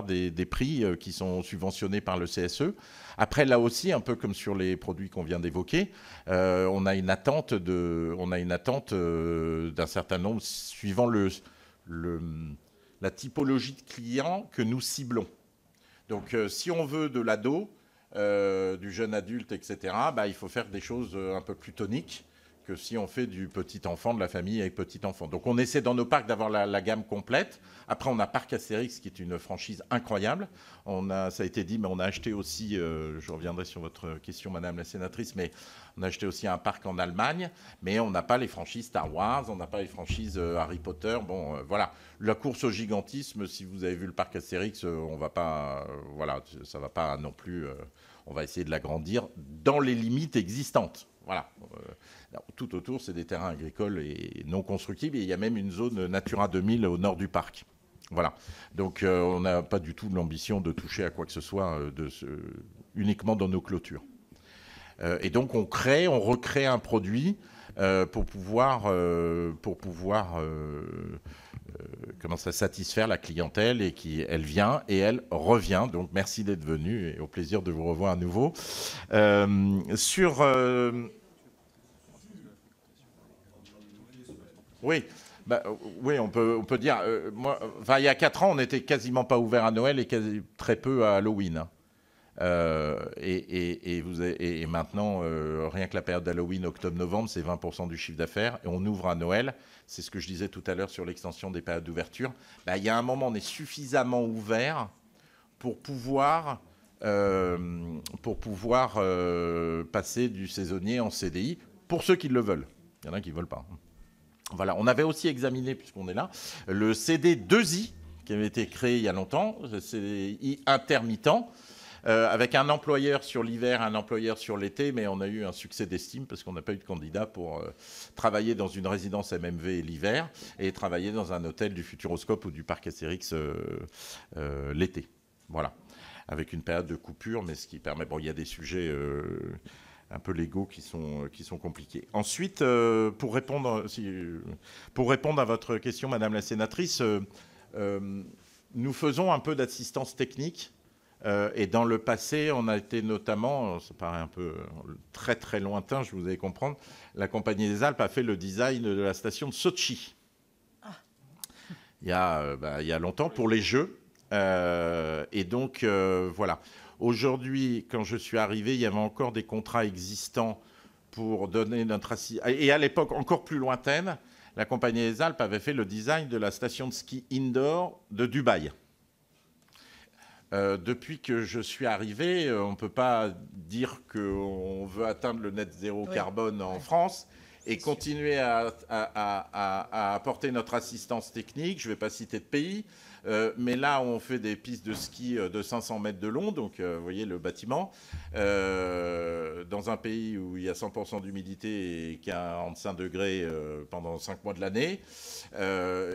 des prix qui sont subventionnés par le CSE. Après, là aussi, un peu comme sur les produits qu'on vient d'évoquer, on a une attente d'un certain nombre suivant la typologie de clients que nous ciblons. Donc, si on veut de l'ado, du jeune adulte, etc., il faut faire des choses un peu plus toniques que si on fait du petit enfant, de la famille avec petit enfant. Donc, on essaie dans nos parcs d'avoir la gamme complète. Après, on a Parc Astérix, qui est une franchise incroyable. Ça a été dit, mais on a acheté aussi, je reviendrai sur votre question, Madame la Sénatrice, mais on a acheté aussi un parc en Allemagne, mais on n'a pas les franchises Star Wars, on n'a pas les franchises Harry Potter. Bon, voilà. La course au gigantisme, si vous avez vu le parc Astérix, on va pas, voilà, ça va pas non plus. On va essayer de l'agrandir dans les limites existantes. Voilà. Tout autour, c'est des terrains agricoles et non constructibles. Et il y a même une zone Natura 2000 au nord du parc. Voilà. Donc, on n'a pas du tout l'ambition de toucher à quoi que ce soit uniquement dans nos clôtures. Et donc, on recrée un produit pour pouvoir satisfaire la clientèle et elle vient et elle revient. Donc, merci d'être venu et au plaisir de vous revoir à nouveau. Oui. Oui, on peut dire. Il y a 4 ans, on n'était quasiment pas ouvert à Noël et très peu à Halloween. Hein. Et maintenant, rien que la période d'Halloween, octobre-novembre, c'est 20% du chiffre d'affaires. Et on ouvre à Noël. C'est ce que je disais tout à l'heure sur l'extension des périodes d'ouverture. Il y a un moment, on est suffisamment ouvert pour pouvoir passer du saisonnier en CDI pour ceux qui le veulent. Il y en a qui ne veulent pas. Voilà, on avait aussi examiné, puisqu'on est là, le CD2I, qui avait été créé il y a longtemps, le CDI intermittent, avec un employeur sur l'hiver, un employeur sur l'été, mais on a eu un succès d'estime parce qu'on n'a pas eu de candidat pour travailler dans une résidence MMV l'hiver et travailler dans un hôtel du Futuroscope ou du Parc Astérix l'été. Voilà, avec une période de coupure, mais ce qui permet... Bon, il y a des sujets un peu légaux qui sont compliqués. Ensuite, pour répondre à votre question, Madame la sénatrice, nous faisons un peu d'assistance technique. Et dans le passé, on a été notamment, ça paraît un peu très très lointain, je vous allez comprendre, la Compagnie des Alpes a fait le design de la station de Sochi. Il y a longtemps, pour les Jeux. Et donc, voilà. Aujourd'hui, quand je suis arrivé, il y avait encore des contrats existants pour donner notre assistance. Et à l'époque encore plus lointaine, la Compagnie des Alpes avait fait le design de la station de ski indoor de Dubaï. Depuis que je suis arrivé, on ne peut pas dire qu'on veut atteindre le net zéro carbone en France et continuer à apporter notre assistance technique. Je ne vais pas citer de pays, mais là, on fait des pistes de ski de 500 mètres de long, donc vous voyez le bâtiment, dans un pays où il y a 100% d'humidité et 45 degrés pendant 5 mois de l'année,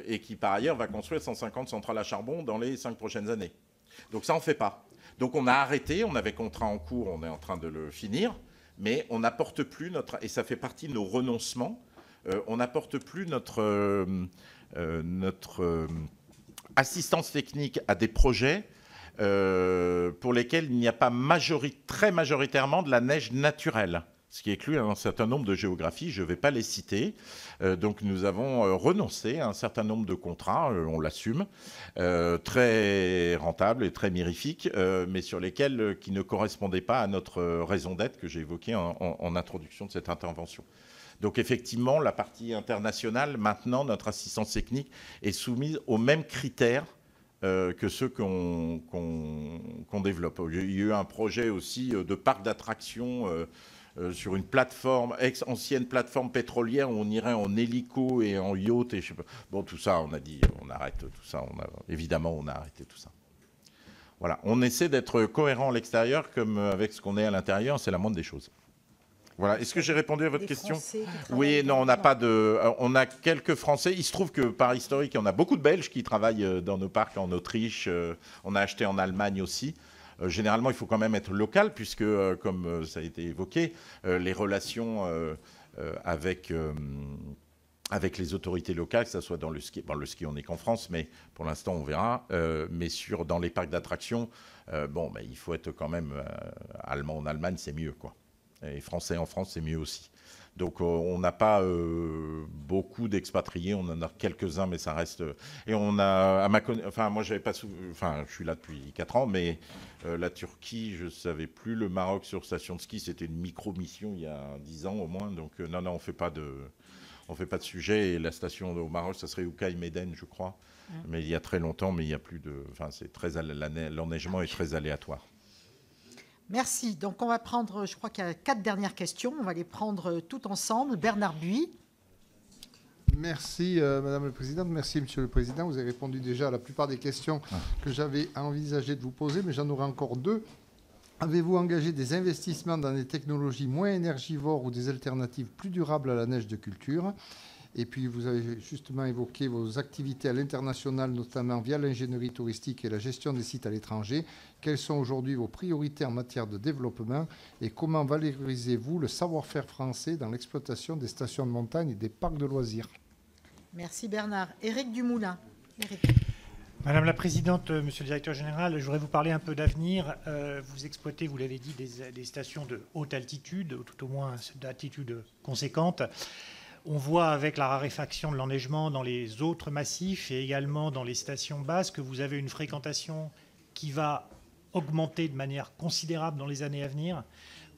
et qui, par ailleurs, va construire 150 centrales à charbon dans les 5 prochaines années. Donc ça, on ne fait pas. Donc on a arrêté, on avait contrat en cours, on est en train de le finir, mais on n'apporte plus notre... Et ça fait partie de nos renoncements. On n'apporte plus notre assistance technique à des projets pour lesquels il n'y a pas très majoritairement de la neige naturelle, ce qui exclut un certain nombre de géographies, je ne vais pas les citer. Donc nous avons renoncé à un certain nombre de contrats, on l'assume, très rentables et très mirifiques, mais sur lesquels qui ne correspondaient pas à notre raison d'être que j'ai évoquée en introduction de cette intervention. Donc effectivement, la partie internationale, maintenant, notre assistance technique est soumise aux mêmes critères que ceux qu'on développe. Il y a eu un projet aussi de parc d'attractions sur une plateforme, ancienne plateforme pétrolière, où on irait en hélico et en yacht. Et je sais pas. Bon, tout ça, on a dit, on arrête tout ça. Évidemment, on a arrêté tout ça. Voilà, on essaie d'être cohérent à l'extérieur comme avec ce qu'on est à l'intérieur, c'est la moindre des choses. Voilà. Est-ce que j'ai répondu à votre question? Oui, non, on n'a pas de... On a quelques Français. Il se trouve que, par historique, on a beaucoup de Belges qui travaillent dans nos parcs en Autriche. On a acheté en Allemagne aussi. Généralement, il faut quand même être local, puisque, comme ça a été évoqué, les relations avec les autorités locales, que ce soit dans le ski... Bon, le ski, on n'est qu'en France, mais pour l'instant, on verra. Mais dans les parcs d'attractions, il faut être quand même allemand en Allemagne, c'est mieux, quoi. Et français en France, c'est mieux aussi. Donc, on n'a pas beaucoup d'expatriés. On en a quelques-uns, mais ça reste... Et on a... moi, j'avais pas... je suis là depuis 4 ans, mais la Turquie, je ne savais plus. Le Maroc sur station de ski, c'était une micro-mission il y a 10 ans au moins. Donc, non, on ne fait pas de sujet. Et la station au Maroc, ça serait Oukaï Méden, je crois. Mais il y a très longtemps, mais il n'y a plus de... l'enneigement est très aléatoire. Merci. Donc, on va prendre, je crois qu'il y a 4 dernières questions. On va les prendre toutes ensemble. Bernard Buis. Merci, Madame la Présidente. Merci, Monsieur le Président. Vous avez répondu déjà à la plupart des questions que j'avais envisagé de vous poser, mais j'en aurai encore 2. Avez-vous engagé des investissements dans des technologies moins énergivores ou des alternatives plus durables à la neige de culture? Et puis, vous avez justement évoqué vos activités à l'international, notamment via l'ingénierie touristique et la gestion des sites à l'étranger. Quelles sont aujourd'hui vos priorités en matière de développement et comment valorisez-vous le savoir-faire français dans l'exploitation des stations de montagne et des parcs de loisirs? Merci Bernard. Éric Dumoulin. Madame la Présidente, Monsieur le Directeur Général, je voudrais vous parler un peu d'avenir. Vous exploitez, vous l'avez dit, des stations de haute altitude, ou tout au moins d'altitude conséquente. On voit avec la raréfaction de l'enneigement dans les autres massifs et également dans les stations basses que vous avez une fréquentation qui va augmenter de manière considérable dans les années à venir.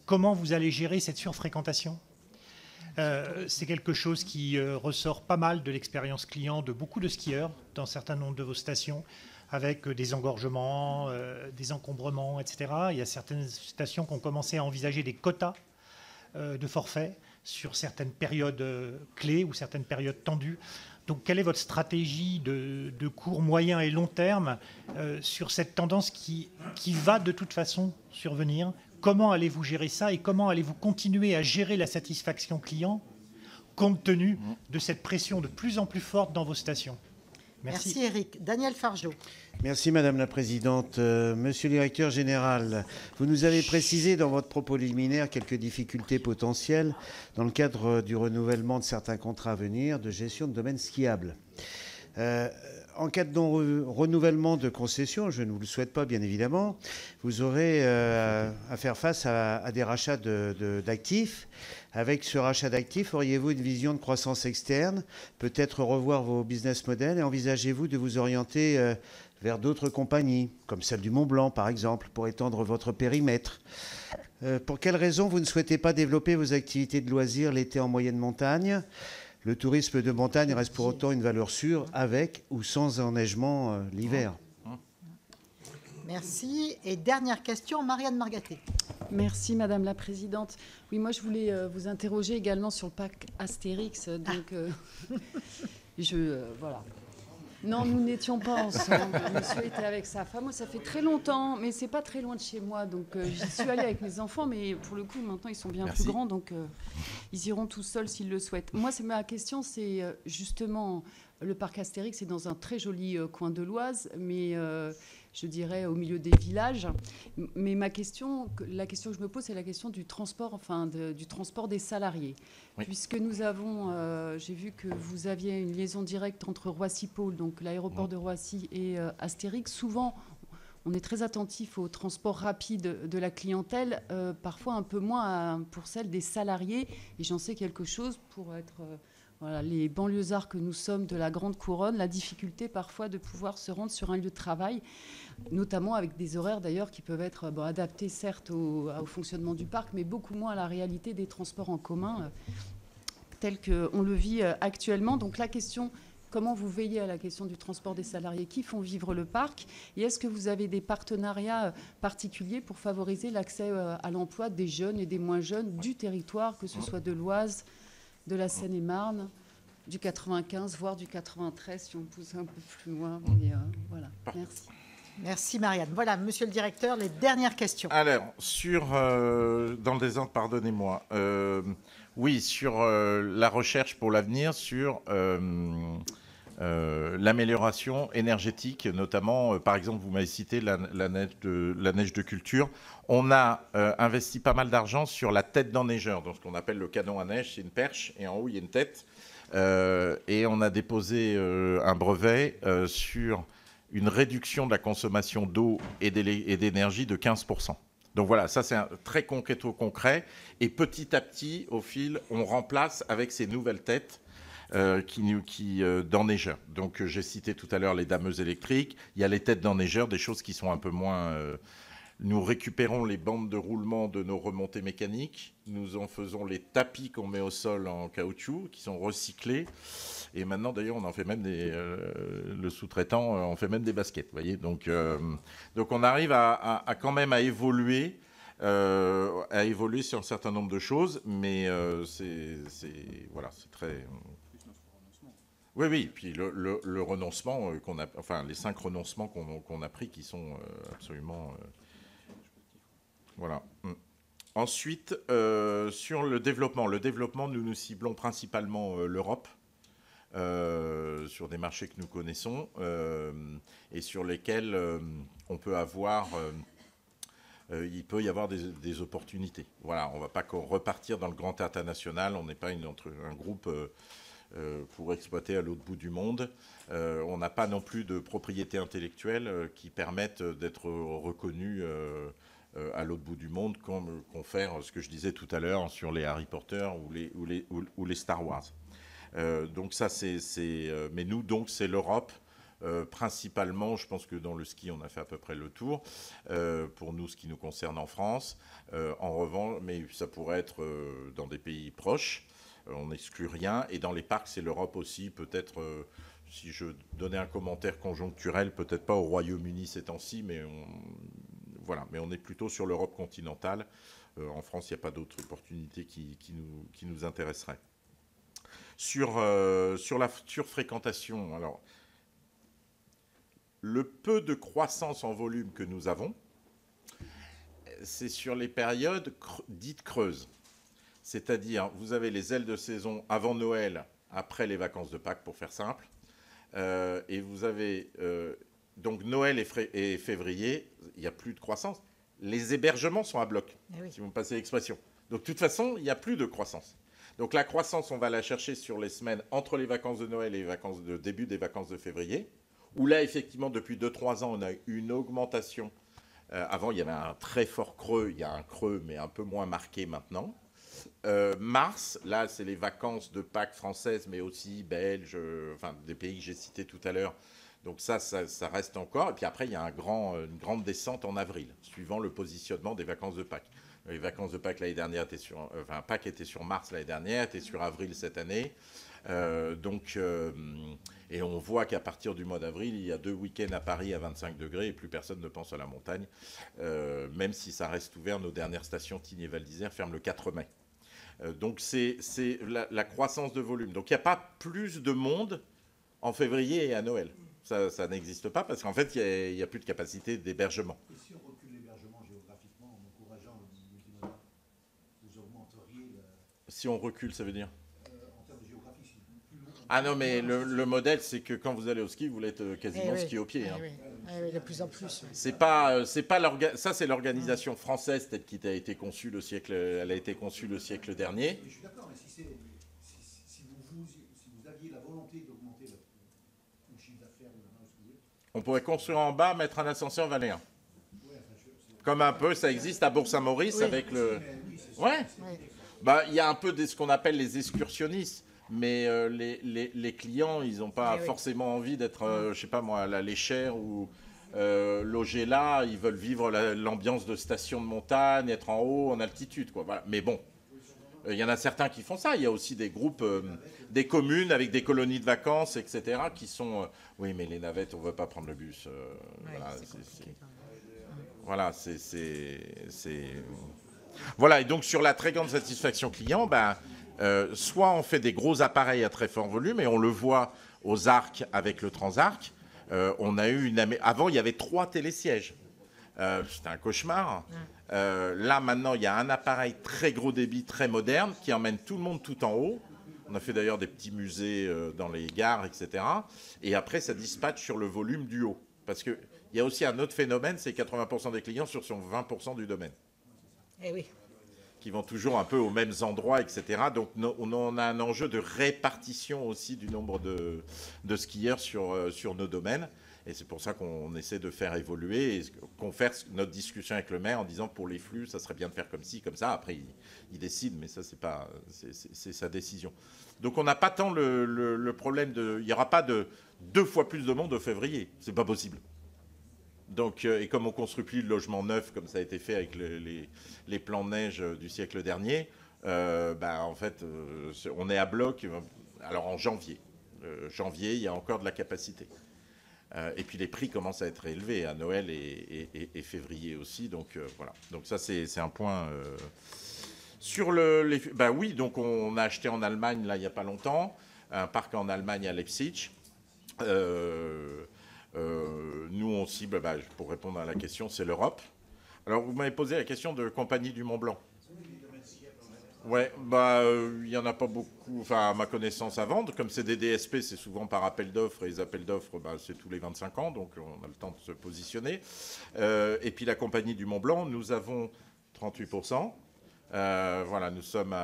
Comment vous allez gérer cette surfréquentation ? C'est quelque chose qui ressort pas mal de l'expérience client de beaucoup de skieurs dans un certain nombre de vos stations, avec des engorgements, des encombrements, etc. Il y a certaines stations qui ont commencé à envisager des quotas de forfait. sur certaines périodes clés ou certaines périodes tendues. Donc, quelle est votre stratégie de court, moyen et long terme sur cette tendance qui va de toute façon survenir? Comment allez-vous gérer ça et comment allez-vous continuer à gérer la satisfaction client compte tenu de cette pression de plus en plus forte dans vos stations? Merci Eric. Daniel Fargeot. Merci Madame la Présidente. Monsieur le Directeur Général, vous nous avez précisé dans votre propos liminaire quelques difficultés potentielles dans le cadre du renouvellement de certains contrats à venir de gestion de domaines skiables. En cas de non-renouvellement de concession, je ne vous le souhaite pas bien évidemment, vous aurez à faire face à des rachats d'actifs. Avec ce rachat d'actifs, auriez-vous une vision de croissance externe, peut-être revoir vos business models et envisagez-vous de vous orienter vers d'autres compagnies, comme celle du Mont-Blanc par exemple, pour étendre votre périmètre? Pour quelles raisons vous ne souhaitez pas développer vos activités de loisirs l'été en moyenne montagne? Le tourisme de montagne reste pour autant une valeur sûre, avec ou sans enneigement l'hiver. Merci. Et dernière question, Marianne Margaté. Merci Madame la Présidente. Oui, moi je voulais vous interroger également sur le parc Astérix. Donc, voilà. Non, nous n'étions pas ensemble. Monsieur était avec sa femme. Moi, ça fait très longtemps, mais c'est pas très loin de chez moi. Donc, j'y suis allée avec mes enfants, mais pour le coup, maintenant, ils sont bien plus grands, donc ils iront tout seuls s'ils le souhaitent. Moi, ma question, c'est justement le parc Astérix. C'est dans un très joli coin de l'Oise, mais je dirais au milieu des villages. Mais la question que je me pose, c'est la question du transport, du transport des salariés. Oui. Puisque nous avons, j'ai vu que vous aviez une liaison directe entre Roissy-Pôle, donc l'aéroport de Roissy, et Astérix. Souvent, on est très attentif au transport rapide de la clientèle, parfois un peu moins pour celle des salariés. Et j'en sais quelque chose pour être... Voilà, les banlieusards que nous sommes de la Grande Couronne, la difficulté parfois de pouvoir se rendre sur un lieu de travail, notamment avec des horaires d'ailleurs qui peuvent être adaptés certes au fonctionnement du parc, mais beaucoup moins à la réalité des transports en commun tel qu'on le vit actuellement. Donc la question, comment vous veillez à la question du transport des salariés qui font vivre le parc? Et est-ce que vous avez des partenariats particuliers pour favoriser l'accès à l'emploi des jeunes et des moins jeunes du territoire, que ce soit de l'Oise, de la Seine-et-Marne, du 95, voire du 93, si on pousse un peu plus loin. Mais, voilà, merci. Merci Marianne. Voilà, monsieur le directeur, les dernières questions. Alors, dans le désordre, pardonnez-moi. Oui, sur la recherche pour l'avenir, sur l'amélioration énergétique, notamment, par exemple, vous m'avez cité la neige de culture. On a investi pas mal d'argent sur la tête d'enneigeur, donc ce qu'on appelle le canon à neige, c'est une perche, et en haut, il y a une tête. Et on a déposé un brevet sur une réduction de la consommation d'eau et d'énergie de 15%. Donc voilà, ça c'est très concret. Et petit à petit, au fil, on remplace avec ces nouvelles têtes d'enneigeurs. Donc j'ai cité tout à l'heure les dameuses électriques, il y a les têtes d'enneigeurs, des choses qui sont un peu moins... Nous récupérons les bandes de roulement de nos remontées mécaniques, nous en faisons les tapis qu'on met au sol en caoutchouc, qui sont recyclés, et maintenant d'ailleurs on en fait même le sous-traitant on fait même des baskets, vous voyez. Donc on arrive à quand même à évoluer sur un certain nombre de choses, mais voilà, c'est très... Oui, puis le renoncement qu'on a, enfin les 5 renoncements qu'on a pris qui sont absolument... Voilà. Ensuite, sur le développement, nous ciblons principalement l'Europe, sur des marchés que nous connaissons et sur lesquels on peut avoir... il peut y avoir des opportunités. Voilà, on ne va pas repartir dans le grand international, on n'est pas un groupe... pour exploiter à l'autre bout du monde. On n'a pas non plus de propriété intellectuelle qui permettent d'être reconnus à l'autre bout du monde, confère ce que je disais tout à l'heure sur les Harry Potter ou les Star Wars. Donc ça, mais nous, donc, c'est l'Europe. Principalement, je pense que dans le ski, on a fait à peu près le tour, pour nous, ce qui nous concerne en France. En revanche, mais ça pourrait être dans des pays proches. On n'exclut rien. Et dans les parcs, c'est l'Europe aussi. Peut-être, si je donnais un commentaire conjoncturel, peut-être pas au Royaume-Uni ces temps-ci, mais voilà, mais on est plutôt sur l'Europe continentale. En France, il n'y a pas d'autres opportunités qui nous intéresseraient. Sur la surfréquentation, alors, le peu de croissance en volume que nous avons, c'est sur les périodes dites creuses. C'est-à-dire, vous avez les ailes de saison avant Noël, après les vacances de Pâques, pour faire simple. Et vous avez donc Noël et février, il n'y a plus de croissance. Les hébergements sont à bloc, si vous me passez l'expression. Donc, de toute façon, il n'y a plus de croissance. Donc, la croissance, on va la chercher sur les semaines entre les vacances de Noël et les vacances de début des vacances de février, où là, effectivement, depuis 2-3 ans, on a eu une augmentation. Avant, il y avait un très fort creux. Il y a un creux, mais un peu moins marqué maintenant. Mars, là, c'est les vacances de Pâques françaises, mais aussi belges, enfin, des pays que j'ai cités tout à l'heure. Donc ça reste encore. Et puis après, il y a une grande descente en avril, suivant le positionnement des vacances de Pâques. Les vacances de Pâques l'année dernière étaient sur... Enfin, Pâques était sur mars l'année dernière, était sur avril cette année. Et on voit qu'à partir du mois d'avril, il y a 2 week-ends à Paris à 25 degrés et plus personne ne pense à la montagne. Même si ça reste ouvert, nos dernières stations, Tignes et Val d'Isère, ferment le 4 mai. Donc c'est la croissance de volume. Donc il n'y a pas plus de monde en février et à Noël. Ça n'existe pas parce qu'en fait, il n'y a plus de capacité d'hébergement. Et si on recule l'hébergement géographiquement en encourageant le multimodal, vous augmenteriez Si on recule, ça veut dire en termes de géographie, plus long. Ah non, mais le modèle, c'est que quand vous allez au ski, vous voulez être quasiment ski au pied. Oui. De plus en plus. Oui. C'est pas ça, c'est l'organisation française telle qui a été conçue le siècle. Elle a été conçue le siècle dernier. Je suis d'accord, mais si vous aviez la volonté d'augmenter le chiffre d'affaires, on pourrait construire en bas, mettre un ascenseur valéen. Comme un peu, ça existe à Bourg-Saint-Maurice avec le. Ouais. Bah, il y a un peu de ce qu'on appelle les excursionnistes. Mais les clients, ils n'ont pas forcément envie d'être, je sais pas moi, à la Léchère ou loger là. Ils veulent vivre l'ambiance de station de montagne, être en haut, en altitude, quoi. Voilà. Mais bon, il y en a certains qui font ça. Il y a aussi des groupes, des communes avec des colonies de vacances, etc., qui sont... oui, mais les navettes, on ne veut pas prendre le bus. Voilà, Voilà, et donc sur la très grande satisfaction client, soit on fait des gros appareils à très fort volume, et on le voit aux arcs avec le Transarc. On a eu avant, il y avait 3 télésièges. C'était un cauchemar. Là, maintenant, il y a un appareil très gros débit, très moderne, qui emmène tout le monde tout en haut. On a fait d'ailleurs des petits musées dans les gares, etc. Et après, ça dispatche sur le volume du haut. Parce qu'il y a aussi un autre phénomène, c'est 80% des clients sur 20% du domaine. Eh oui. Qui vont toujours un peu aux mêmes endroits, etc. Donc on a un enjeu de répartition aussi du nombre de skieurs sur nos domaines. Et c'est pour ça qu'on essaie de faire évoluer et qu'on fait notre discussion avec le maire en disant pour les flux, ça serait bien de faire comme ci, comme ça. Après, il décide, mais ça, c'est sa décision. Donc on n'a pas tant le problème de... Il n'y aura pas de 2 fois plus de monde au février. C'est pas possible. Donc, et comme on construit plus de logements neufs, comme ça a été fait avec les plans de neige du siècle dernier, en fait, on est à bloc. Alors en janvier, il y a encore de la capacité. Et puis les prix commencent à être élevés à Noël et février aussi. Donc voilà. Donc ça c'est un point. Sur oui, donc on a acheté en Allemagne là il n'y a pas longtemps un parc en Allemagne à Leipzig. Nous, on cible, pour répondre à la question, c'est l'Europe. Alors, vous m'avez posé la question de Compagnie du Mont Blanc. Ouais, il n'y en a pas beaucoup, à ma connaissance, à vendre. Comme c'est des DSP, c'est souvent par appel d'offres, et les appels d'offres, c'est tous les 25 ans, donc on a le temps de se positionner. Et puis, la Compagnie du Mont Blanc, nous avons 38%. Voilà, nous sommes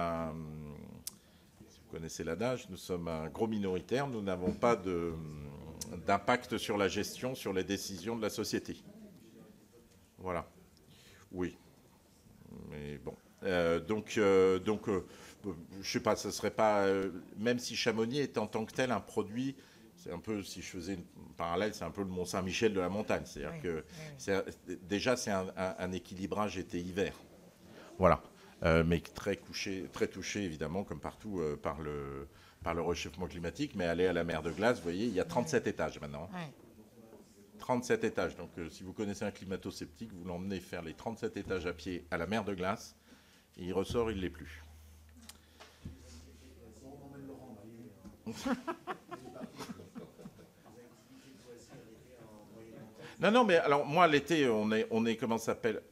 si vous connaissez l'adage, nous sommes un gros minoritaire, nous n'avons pas d'impact sur la gestion, sur les décisions de la société. Voilà. Oui. Mais bon. Donc, je sais pas, ça serait pas... même si Chamonix est en tant que tel un produit, c'est un peu, si je faisais une parallèle, c'est un peu le Mont-Saint-Michel de la montagne. C'est-à-dire que déjà, c'est un équilibrage été-hiver. Voilà. Mais très touché, évidemment, comme partout, par le réchauffement climatique. Mais aller à la mer de glace, vous voyez, il y a 37 étages maintenant. 37 37 étages. Donc, si vous connaissez un climato-sceptique, vous l'emmenez faire les 37 étages à pied à la mer de glace, et il ressort, il ne l'est plus. Non, mais alors, moi, l'été, on est comment ça s'appelle ?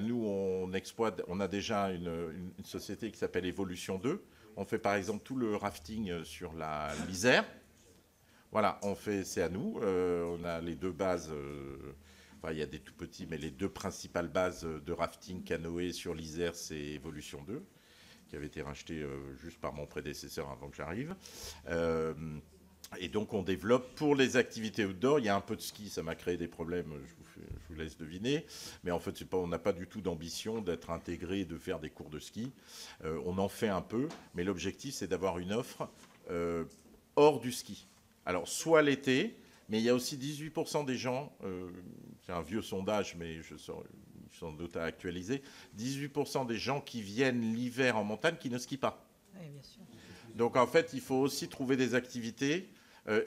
Nous, on exploite, on a déjà une société qui s'appelle Évolution 2. On fait, par exemple, tout le rafting sur l'Isère. Voilà, c'est à nous. On a les deux bases, il y a des tout petits, mais les deux principales bases de rafting canoë sur l'Isère, c'est Évolution 2, qui avait été racheté juste par mon prédécesseur avant que j'arrive. Et donc, on développe pour les activités outdoor. Il y a un peu de ski, ça m'a créé des problèmes, je vous laisse deviner. Mais en fait, on n'a pas du tout d'ambition d'être intégré, de faire des cours de ski. On en fait un peu, mais l'objectif, c'est d'avoir une offre hors du ski. Alors, soit l'été, mais il y a aussi 18% des gens, c'est un vieux sondage, mais je suis sans doute à actualiser, 18% des gens qui viennent l'hiver en montagne qui ne skient pas. Oui, bien sûr. Donc, en fait, il faut aussi trouver des activités.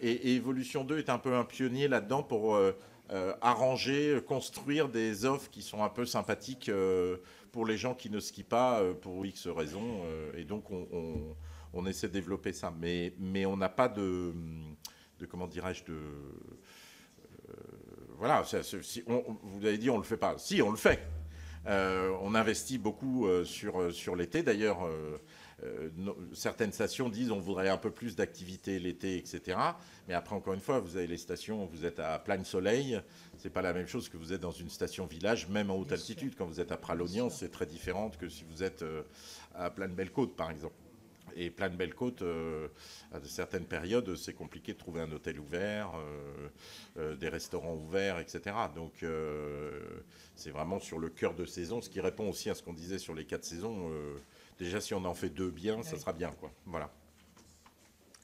Et Évolution 2 est un peu un pionnier là-dedans pour arranger, construire des offres qui sont un peu sympathiques pour les gens qui ne skient pas pour X raisons. Et donc, on essaie de développer ça. Mais on n'a pas de comment dirais-je, voilà, vous avez dit on ne le fait pas. Si, on le fait. On investit beaucoup sur l'été. D'ailleurs, certaines stations disent on voudrait un peu plus d'activité l'été, etc. Mais après, encore une fois, vous avez les stations, vous êtes à plein soleil, c'est pas la même chose que vous êtes dans une station village, même en haute altitude. Quand vous êtes à Pralognan, c'est très différent que si vous êtes à Plaine-Belle-Côte, par exemple. Et Plaine-Belle-Côte, à certaines périodes, c'est compliqué de trouver un hôtel ouvert, des restaurants ouverts, etc. Donc, c'est vraiment sur le cœur de saison, ce qui répond aussi à ce qu'on disait sur les 4 saisons. Déjà, si on en fait 2 bien, ça sera bien, quoi. Voilà.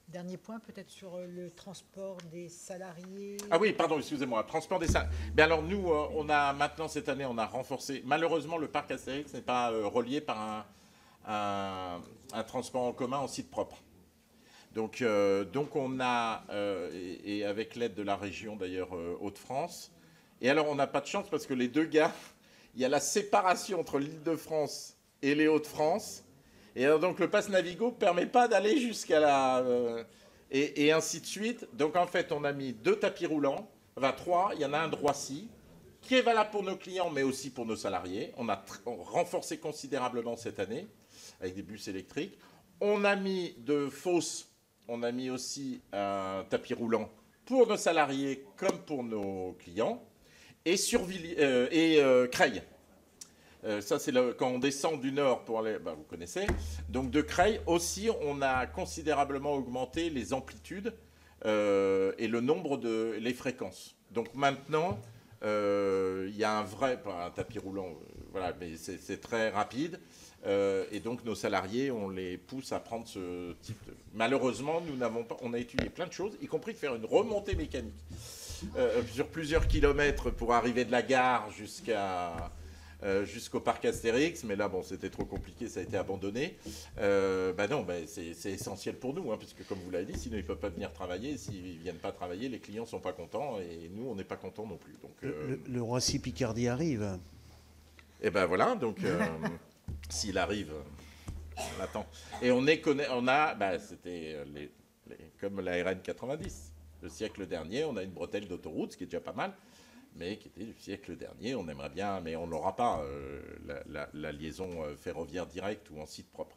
Dernier point, peut-être sur le transport des salariés. Ah oui, pardon, excusez-moi, transport des salariés. Mais alors, nous, on a maintenant, cette année, on a renforcé. Malheureusement, le parc Astérix n'est pas relié par un transport en commun en site propre. Donc on a, et avec l'aide de la région d'ailleurs Hauts-de-France, et alors on n'a pas de chance parce que les deux gars, il y a la séparation entre l'Île-de-France et les Hauts-de-France, et alors donc le pass Navigo ne permet pas d'aller jusqu'à la... et ainsi de suite. Donc en fait on a mis 2 tapis roulants, enfin 3, il y en a un de Roissy, qui est valable pour nos clients mais aussi pour nos salariés. On a renforcé considérablement cette année, avec des bus électriques. On a mis de Fos, on a mis aussi un tapis roulant pour nos salariés comme pour nos clients. Et Creil. Ça, c'est quand on descend du nord pour aller, vous connaissez. Donc de Creil aussi, on a considérablement augmenté les amplitudes et le nombre les fréquences. Donc maintenant, il y a pas un tapis roulant, voilà, mais c'est très rapide. Et donc nos salariés, on les pousse à prendre ce type de... Malheureusement, nous n'avons pas... On a étudié plein de choses, y compris de faire une remontée mécanique sur plusieurs kilomètres pour arriver de la gare jusqu'au parc Astérix. Mais là, bon, c'était trop compliqué, ça a été abandonné. Non, c'est essentiel pour nous, hein, puisque comme vous l'avez dit, sinon ils ne peuvent pas venir travailler. S'ils ne viennent pas travailler, les clients ne sont pas contents et nous, on n'est pas contents non plus. Donc, le Roissy-Picardie arrive. Et ben voilà, donc... S'il arrive, on attend. Et c'était comme la RN 90. Le siècle dernier, on a une bretelle d'autoroute, ce qui est déjà pas mal, mais qui était le siècle dernier. On aimerait bien, mais on n'aura pas la liaison ferroviaire directe ou en site propre.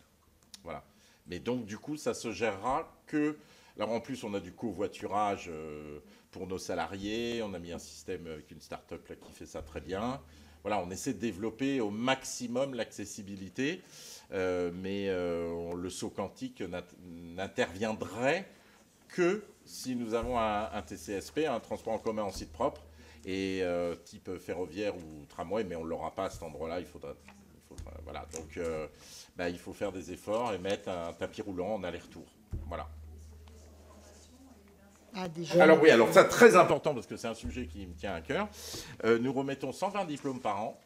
Voilà. Mais donc, du coup, ça se gérera que... Alors, en plus, on a du covoiturage pour nos salariés. On a mis un système avec une start-up là, qui fait ça très bien. Voilà, on essaie de développer au maximum l'accessibilité, mais le saut quantique n'interviendrait que si nous avons un TCSP, un transport en commun en site propre, et type ferroviaire ou tramway, mais on ne l'aura pas à cet endroit-là. Voilà, donc il faut faire des efforts et mettre un tapis roulant en aller-retour. Voilà. Alors oui, alors ça très important parce que c'est un sujet qui me tient à cœur. Nous remettons 120 diplômes par an.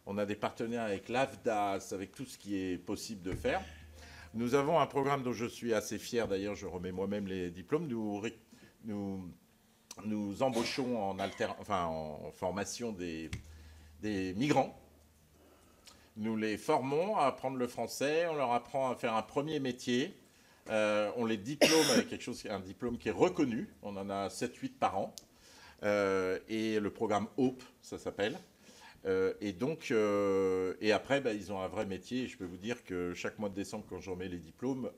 On a des partenaires avec l'AFDAS, avec tout ce qui est possible de faire. Nous avons un programme dont je suis assez fier, d'ailleurs je remets moi-même les diplômes. Nous nous embauchons en formation des migrants. Nous les formons à apprendre le français, on leur apprend à faire un premier métier. On les diplôme avec un diplôme qui est reconnu. On en a 7-8 par an. Et le programme HOPE, ça s'appelle. Et après, ils ont un vrai métier. Et je peux vous dire que chaque mois de décembre, quand je remets les diplômes,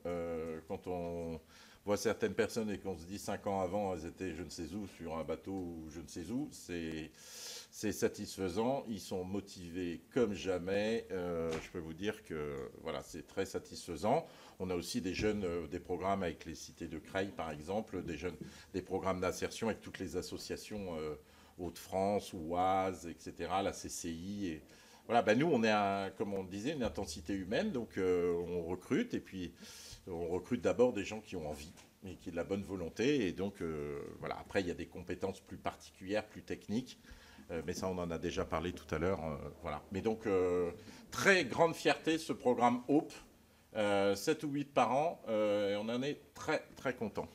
quand on voit certaines personnes et qu'on se dit 5 ans avant, elles étaient je ne sais où, sur un bateau ou je ne sais où, c'est satisfaisant. Ils sont motivés comme jamais. Je peux vous dire que voilà, c'est très satisfaisant. On a aussi des jeunes, des programmes avec les cités de Creil, par exemple, des programmes d'insertion avec toutes les associations Hauts-de-France, Oise, etc., la CCI. Et voilà, nous, on est, comme on le disait, une intensité humaine, donc on recrute, et puis on recrute d'abord des gens qui ont envie et qui ont de la bonne volonté. Et donc, voilà, après, il y a des compétences plus particulières, plus techniques. Mais ça, on en a déjà parlé tout à l'heure. Voilà. Mais donc, très grande fierté, ce programme HOPE, 7 ou 8 par an, et on en est très, très content.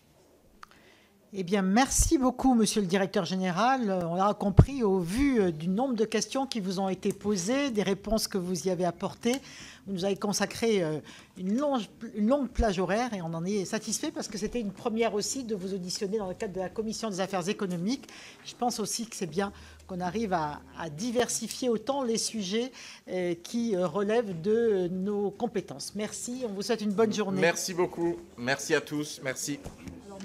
Eh bien, merci beaucoup, Monsieur le Directeur Général. On a compris, au vu du nombre de questions qui vous ont été posées, des réponses que vous y avez apportées. Vous nous avez consacré une longue plage horaire et on en est satisfait parce que c'était une première aussi de vous auditionner dans le cadre de la Commission des affaires économiques. Je pense aussi que c'est bien qu'on arrive à diversifier autant les sujets qui relèvent de nos compétences. Merci, on vous souhaite une bonne journée. Merci beaucoup. Merci à tous. Merci. Alors,